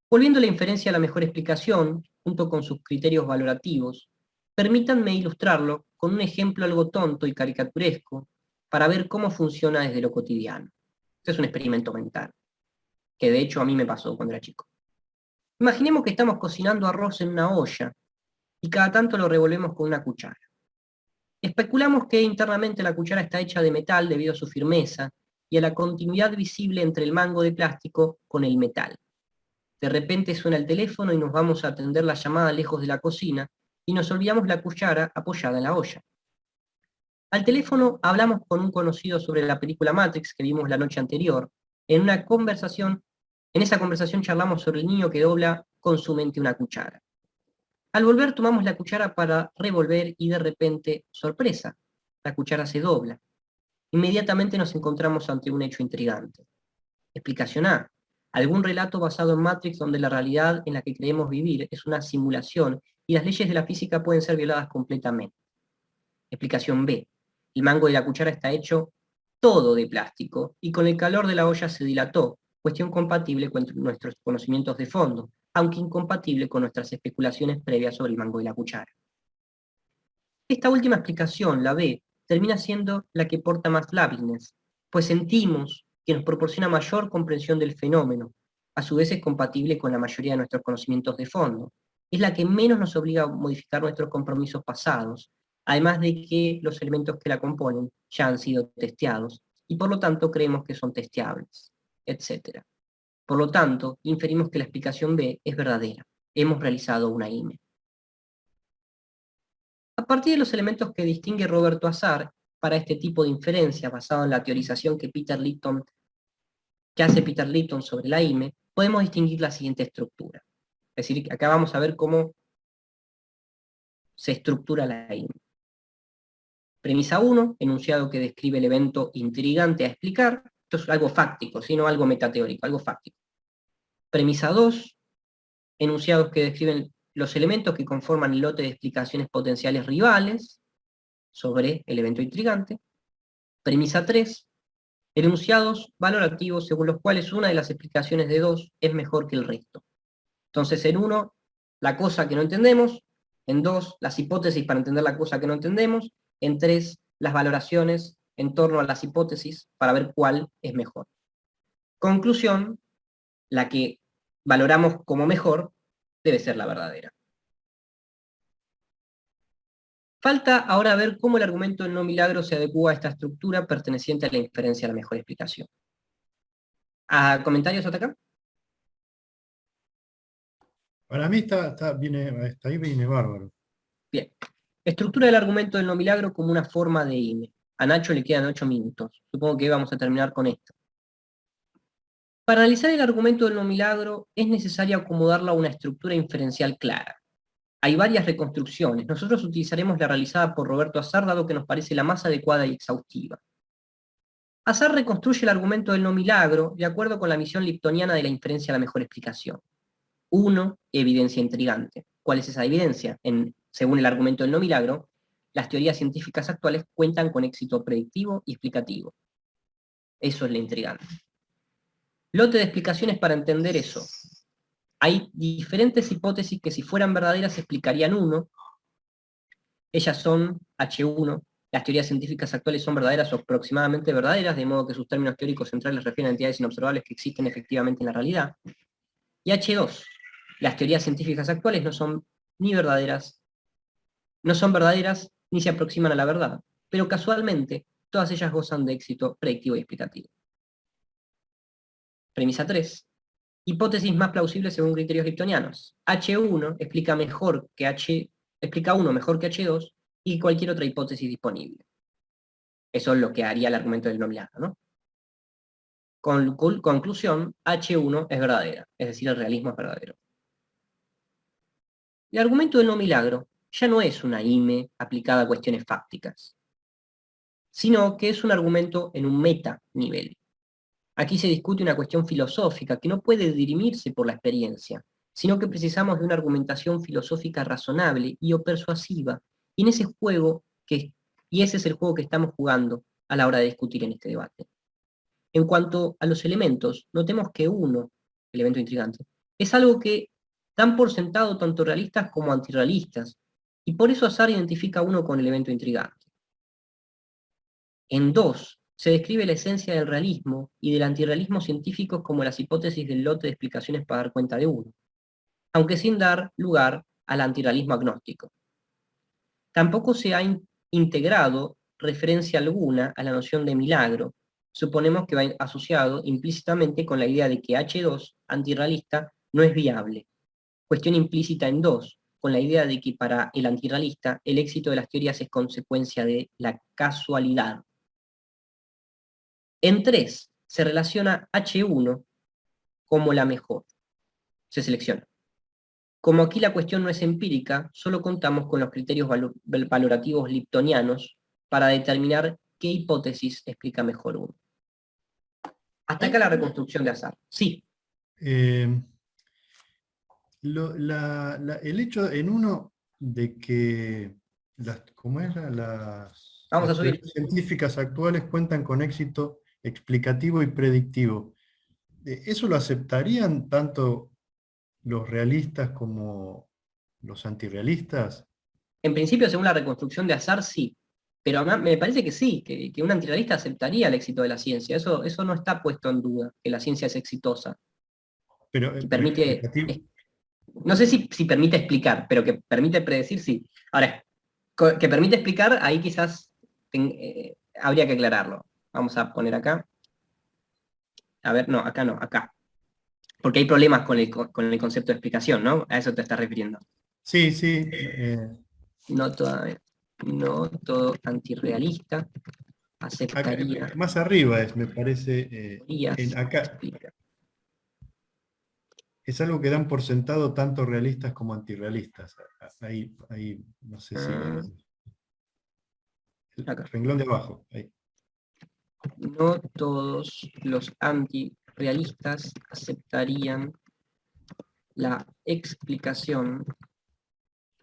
Volviendo a la inferencia a la mejor explicación, junto con sus criterios valorativos, permítanme ilustrarlo con un ejemplo algo tonto y caricaturesco para ver cómo funciona desde lo cotidiano. Este es un experimento mental, que de hecho a mí me pasó cuando era chico. Imaginemos que estamos cocinando arroz en una olla y cada tanto lo revolvemos con una cuchara. Especulamos que internamente la cuchara está hecha de metal debido a su firmeza y a la continuidad visible entre el mango de plástico con el metal. De repente suena el teléfono y nos vamos a atender la llamada lejos de la cocina y nos olvidamos la cuchara apoyada en la olla. Al teléfono hablamos con un conocido sobre la película Matrix que vimos la noche anterior. En esa conversación charlamos sobre el niño que dobla con su mente una cuchara. Al volver tomamos la cuchara para revolver y de repente, sorpresa, la cuchara se dobla. Inmediatamente nos encontramos ante un hecho intrigante. Explicación A. Algún relato basado en Matrix donde la realidad en la que creemos vivir es una simulación y las leyes de la física pueden ser violadas completamente. Explicación B. El mango de la cuchara está hecho todo de plástico y con el calor de la olla se dilató, cuestión compatible con nuestros conocimientos de fondo, aunque incompatible con nuestras especulaciones previas sobre el mango de la cuchara. Esta última explicación, la B, termina siendo la que porta más lábiles, pues sentimos que nos proporciona mayor comprensión del fenómeno, a su vez es compatible con la mayoría de nuestros conocimientos de fondo. Es la que menos nos obliga a modificar nuestros compromisos pasados, además de que los elementos que la componen ya han sido testeados, y por lo tanto creemos que son testeables, etc. Por lo tanto, inferimos que la explicación B es verdadera. Hemos realizado una IME. A partir de los elementos que distingue Roberto Azar para este tipo de inferencia basado en la teorización que hace Peter Lipton sobre la IME, podemos distinguir la siguiente estructura. Es decir, acá vamos a ver cómo se estructura la IME. Premisa 1, enunciado que describe el evento intrigante a explicar. Esto es algo fáctico, sino algo metateórico, algo fáctico. Premisa 2, enunciados que describen los elementos que conforman el lote de explicaciones potenciales rivales sobre el evento intrigante. Premisa 3, enunciados valorativos según los cuales una de las explicaciones de 2 es mejor que el resto. Entonces, en 1, la cosa que no entendemos. En 2, las hipótesis para entender la cosa que no entendemos. En 3, las valoraciones en torno a las hipótesis para ver cuál es mejor. Conclusión, la que valoramos como mejor debe ser la verdadera. Falta ahora ver cómo el argumento del no milagro se adecua a esta estructura perteneciente a la inferencia a la mejor explicación. ¿Comentarios hasta acá? Para mí hasta ahí viene bárbaro. Bien. Estructura del argumento del no milagro como una forma de IME. A Nacho le quedan 8 minutos. Supongo que vamos a terminar con esto. Para analizar el argumento del no milagro es necesario acomodarlo a una estructura inferencial clara. Hay varias reconstrucciones. Nosotros utilizaremos la realizada por Roberto Azar, dado que nos parece la más adecuada y exhaustiva. Azar reconstruye el argumento del no milagro de acuerdo con la visión liptoniana de la inferencia a la mejor explicación. 1. Evidencia intrigante. ¿Cuál es esa evidencia? Según el argumento del no milagro, las teorías científicas actuales cuentan con éxito predictivo y explicativo. Eso es lo intrigante. Lote de explicaciones para entender eso. Hay diferentes hipótesis que si fueran verdaderas explicarían 1. Ellas son H1. Las teorías científicas actuales son verdaderas o aproximadamente verdaderas, de modo que sus términos teóricos centrales refieren a entidades inobservables que existen efectivamente en la realidad. Y H2. Las teorías científicas actuales no son verdaderas ni se aproximan a la verdad, pero casualmente todas ellas gozan de éxito predictivo y explicativo. Premisa 3. Hipótesis más plausibles según criterios liptonianos. H1 explica uno mejor que H2 y cualquier otra hipótesis disponible. Eso es lo que haría el argumento del no milagro, ¿no? Conclusión, H1 es verdadera, es decir, el realismo es verdadero. El argumento del no milagro ya no es una IME aplicada a cuestiones fácticas, sino que es un argumento en un meta-nivel. Aquí se discute una cuestión filosófica que no puede dirimirse por la experiencia, sino que precisamos de una argumentación filosófica razonable y o persuasiva, y ese es el juego que estamos jugando a la hora de discutir en este debate. En cuanto a los elementos, notemos que uno, elemento intrigante, es algo que dan por sentado tanto realistas como antirrealistas, y por eso Azar identifica uno con el elemento intrigante. En 2, se describe la esencia del realismo y del antirrealismo científicos como las hipótesis del lote de explicaciones para dar cuenta de uno, aunque sin dar lugar al antirrealismo agnóstico. Tampoco se ha integrado referencia alguna a la noción de milagro. Suponemos que va asociado implícitamente con la idea de que H2, antirrealista, no es viable. Cuestión implícita en 2, con la idea de que para el antirrealista el éxito de las teorías es consecuencia de la casualidad. En 3 se relaciona H1 como la mejor. Se selecciona. Como aquí la cuestión no es empírica, solo contamos con los criterios valorativos liptonianos para determinar qué hipótesis explica mejor uno. Hasta acá la reconstrucción de azar. Sí. El hecho en uno de que Vamos a las subir. teorías científicas actuales cuentan con éxito explicativo y predictivo, ¿eso lo aceptarían tanto los realistas como los antirrealistas? En principio, según la reconstrucción de azar, sí. Pero a mí me parece que sí, que un antirrealista aceptaría el éxito de la ciencia. Eso no está puesto en duda, que la ciencia es exitosa. Pero, Que pero permite, explicativo. no sé si permite explicar, pero que permite predecir, sí. Ahora, que permite explicar, ahí quizás habría que aclararlo. Vamos a poner acá. A ver, no, acá. Porque hay problemas con el concepto de explicación, ¿no? A eso te estás refiriendo. Sí, sí. No todo antirrealista aceptaría Más arriba me parece, teorías acá explicativas. es algo que dan por sentado tanto realistas como antirrealistas. Ahí, no sé si... El Acá. renglón de abajo. Ahí. No todos los antirrealistas aceptarían la explicación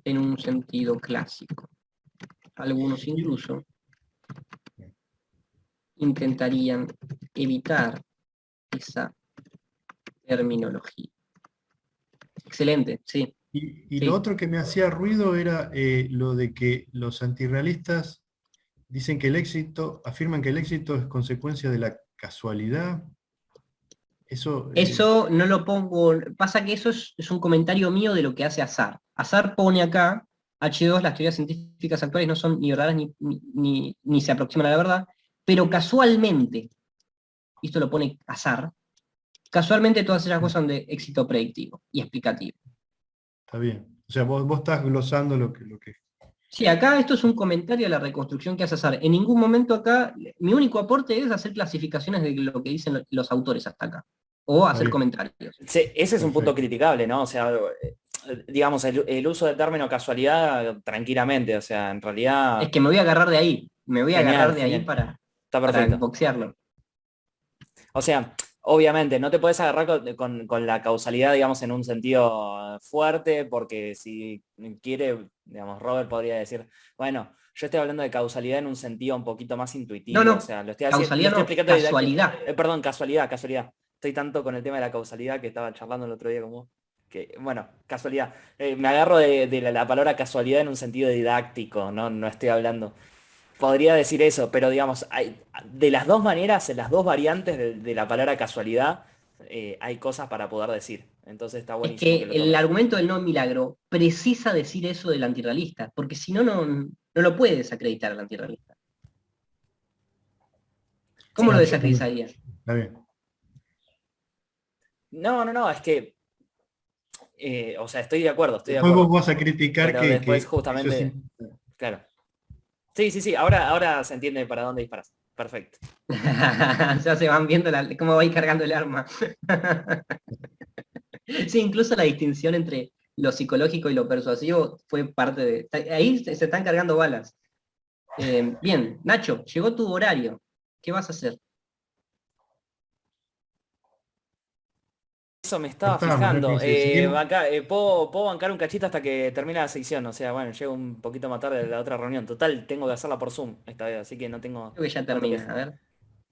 en un sentido clásico. Algunos incluso intentarían evitar esa terminología. Excelente, sí. Y Sí. lo otro que me hacía ruido era lo de que los antirrealistas dicen que afirman que el éxito es consecuencia de la casualidad. Eso no lo pongo, pasa que eso es un comentario mío de lo que hace Azar. Azar pone acá, H2, las teorías científicas actuales no son ni verdaderas ni se aproximan a la verdad, pero casualmente, y esto lo pone Azar, casualmente todas ellas gozan de éxito predictivo y explicativo. Está bien. O sea, vos estás glosando lo que... Sí, acá esto es un comentario de la reconstrucción que hace Azar. En ningún momento acá, mi único aporte es hacer clasificaciones de lo que dicen los autores hasta acá, o hacer bien. comentarios. Sí, ese es un punto Perfecto. criticable, ¿no? O sea, digamos, el uso del término casualidad tranquilamente, o sea, en realidad, Es que me voy a agarrar de ahí, genial, ahí genial. Está para perfecto. boxearlo. O sea, obviamente, no te puedes agarrar con la causalidad, digamos, en un sentido fuerte, porque si quiere, digamos, Robert podría decir, bueno, yo estoy hablando de causalidad en un sentido un poquito más intuitivo, o No, sea, lo causalidad estoy no, explicando casualidad. perdón, casualidad. Estoy tanto con el tema de la causalidad que estaba charlando el otro día con vos. Que, bueno, casualidad. Me agarro de la palabra casualidad en un sentido didáctico, no estoy hablando. Podría decir eso, pero digamos, de las dos maneras, en las dos variantes de la palabra casualidad, hay cosas para poder decir. Entonces está Es buenísimo que que lo el tomes. argumento del no milagro precisa decir eso del antirrealista, porque si no, no lo puede desacreditar al antirrealista. ¿Cómo Sí, lo Está bien. desacreditaría? Está bien. no, es que, o sea, estoy de Después vos acuerdo. vas a criticar Pero después que eso es... justamente, claro. Sí, ahora se entiende para dónde disparas. Perfecto. Ya se van viendo cómo va a ir cargando el arma. Sí, incluso la distinción entre lo psicológico y lo persuasivo fue parte de... Ahí se están cargando balas. Bien, Nacho, llegó tu horario. ¿Qué vas a hacer? Eso me estaba Cortamos, me fijando. parece. Seguimos. Acá, ¿puedo bancar un cachito hasta que termine la sección? O sea, bueno, llego un poquito más tarde de la otra reunión. Total, tengo que hacerla por Zoom esta vez, así que no tengo Creo que ya tanto termina. peso. A ver, No,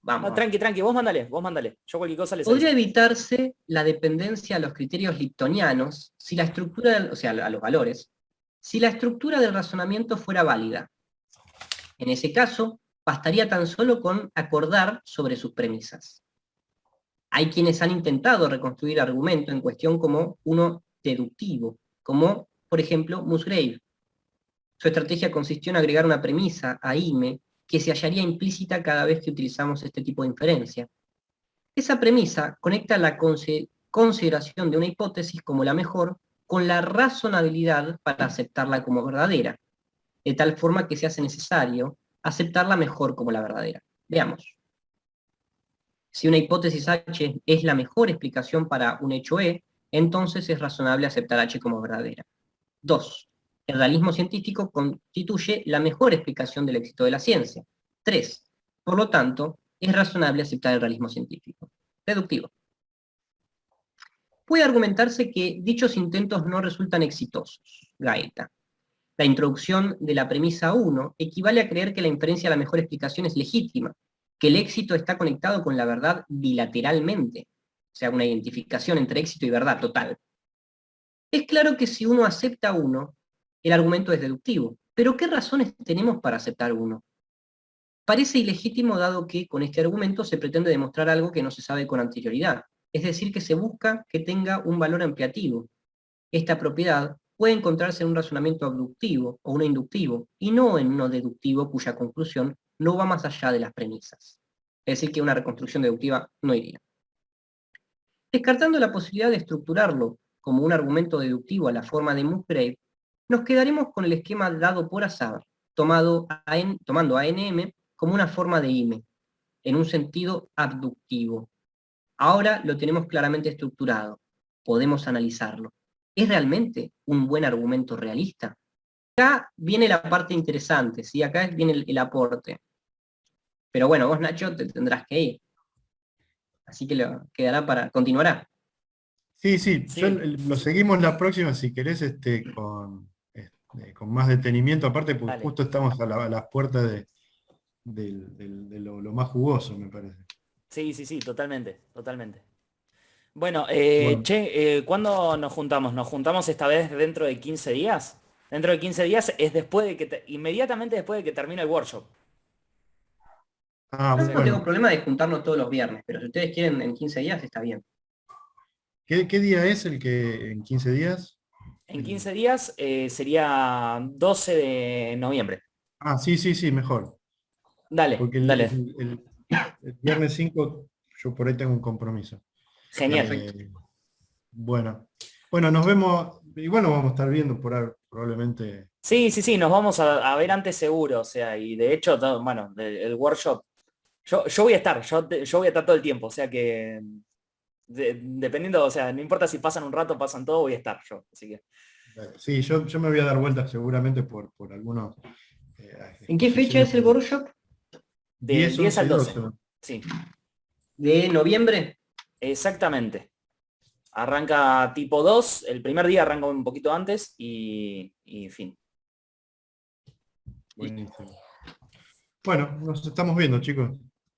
vamos. tranqui, vos mandale. Yo cualquier cosa les Podría aviso. evitarse la dependencia a los criterios liptonianos si la estructura, o sea, a los valores, si la estructura del razonamiento fuera válida. En ese caso, bastaría tan solo con acordar sobre sus premisas. Hay quienes han intentado reconstruir argumento en cuestión como uno deductivo, como, por ejemplo, Musgrave. Su estrategia consistió en agregar una premisa a IME que se hallaría implícita cada vez que utilizamos este tipo de inferencia. Esa premisa conecta la consideración de una hipótesis como la mejor con la razonabilidad para aceptarla como verdadera, de tal forma que se hace necesario aceptarla mejor como la verdadera. Veamos. Si una hipótesis H es la mejor explicación para un hecho E, entonces es razonable aceptar H como verdadera. 2. El realismo científico constituye la mejor explicación del éxito de la ciencia. 3. Por lo tanto, es razonable aceptar el realismo científico. Deductivo. Puede argumentarse que dichos intentos no resultan exitosos. Gaeta. La introducción de la premisa 1 equivale a creer que la inferencia a la mejor explicación es legítima, que el éxito está conectado con la verdad bilateralmente, o sea, una identificación entre éxito y verdad total. Es claro que si uno acepta 1, el argumento es deductivo, pero ¿qué razones tenemos para aceptar 1? Parece ilegítimo dado que con este argumento se pretende demostrar algo que no se sabe con anterioridad, es decir, que se busca que tenga un valor ampliativo. Esta propiedad puede encontrarse en un razonamiento abductivo o uno inductivo, y no en uno deductivo cuya conclusión no va más allá de las premisas. Es decir, que una reconstrucción deductiva no iría. Descartando la posibilidad de estructurarlo como un argumento deductivo a la forma de Musgrave, nos quedaremos con el esquema dado por azar, tomando a NM como una forma de IME, en un sentido abductivo. Ahora lo tenemos claramente estructurado, podemos analizarlo. ¿Es realmente un buen argumento realista? Acá viene la parte interesante, ¿sí? Acá viene el aporte. Pero bueno, vos, Nacho, te tendrás que ir. Así que continuará. Sí, sí, Sí, lo seguimos la próxima si querés con más detenimiento, aparte porque dale. justo estamos a las puertas de lo más jugoso, me parece. Sí, sí, sí, totalmente, totalmente. Bueno, Bueno, ¿cuándo nos juntamos? ¿Nos juntamos esta vez dentro de 15 días? Dentro de 15 días es después de que inmediatamente después de que termine el workshop. O Yo sea no tengo que problema de juntarnos todos los viernes, pero si ustedes quieren en 15 días, está bien. ¿qué día es el que en 15 días? en 15 días sería 12 de noviembre. Sí, sí, sí, mejor. Dale, Porque dale. el viernes 5 yo por ahí tengo un compromiso. Genial. Perfecto. Bueno, bueno, nos vemos, igual nos vamos a estar viendo por ahí, probablemente. Sí, sí, sí, nos vamos a ver antes seguro. O sea, y de hecho, bueno, el workshop, yo voy a estar, yo voy a estar todo el tiempo. O sea que dependiendo, o sea, no importa si pasan un rato, pasan todo, voy a estar yo. Así que. Sí, yo me voy a dar vueltas seguramente por algunos ¿En qué fecha exposiciones es el workshop? Del 10, 10 11 al y 12. 12. Sí, ¿De noviembre? exactamente. Arranca tipo 2, el primer día arranca un poquito antes y fin. Buenísimo. Bueno, nos estamos viendo, chicos.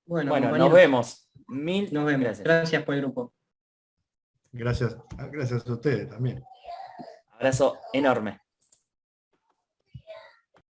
Bueno, Bueno, nos compañeros, vemos. Mil nos vemos. gracias. Gracias por el grupo. Gracias a ustedes también. Abrazo enorme.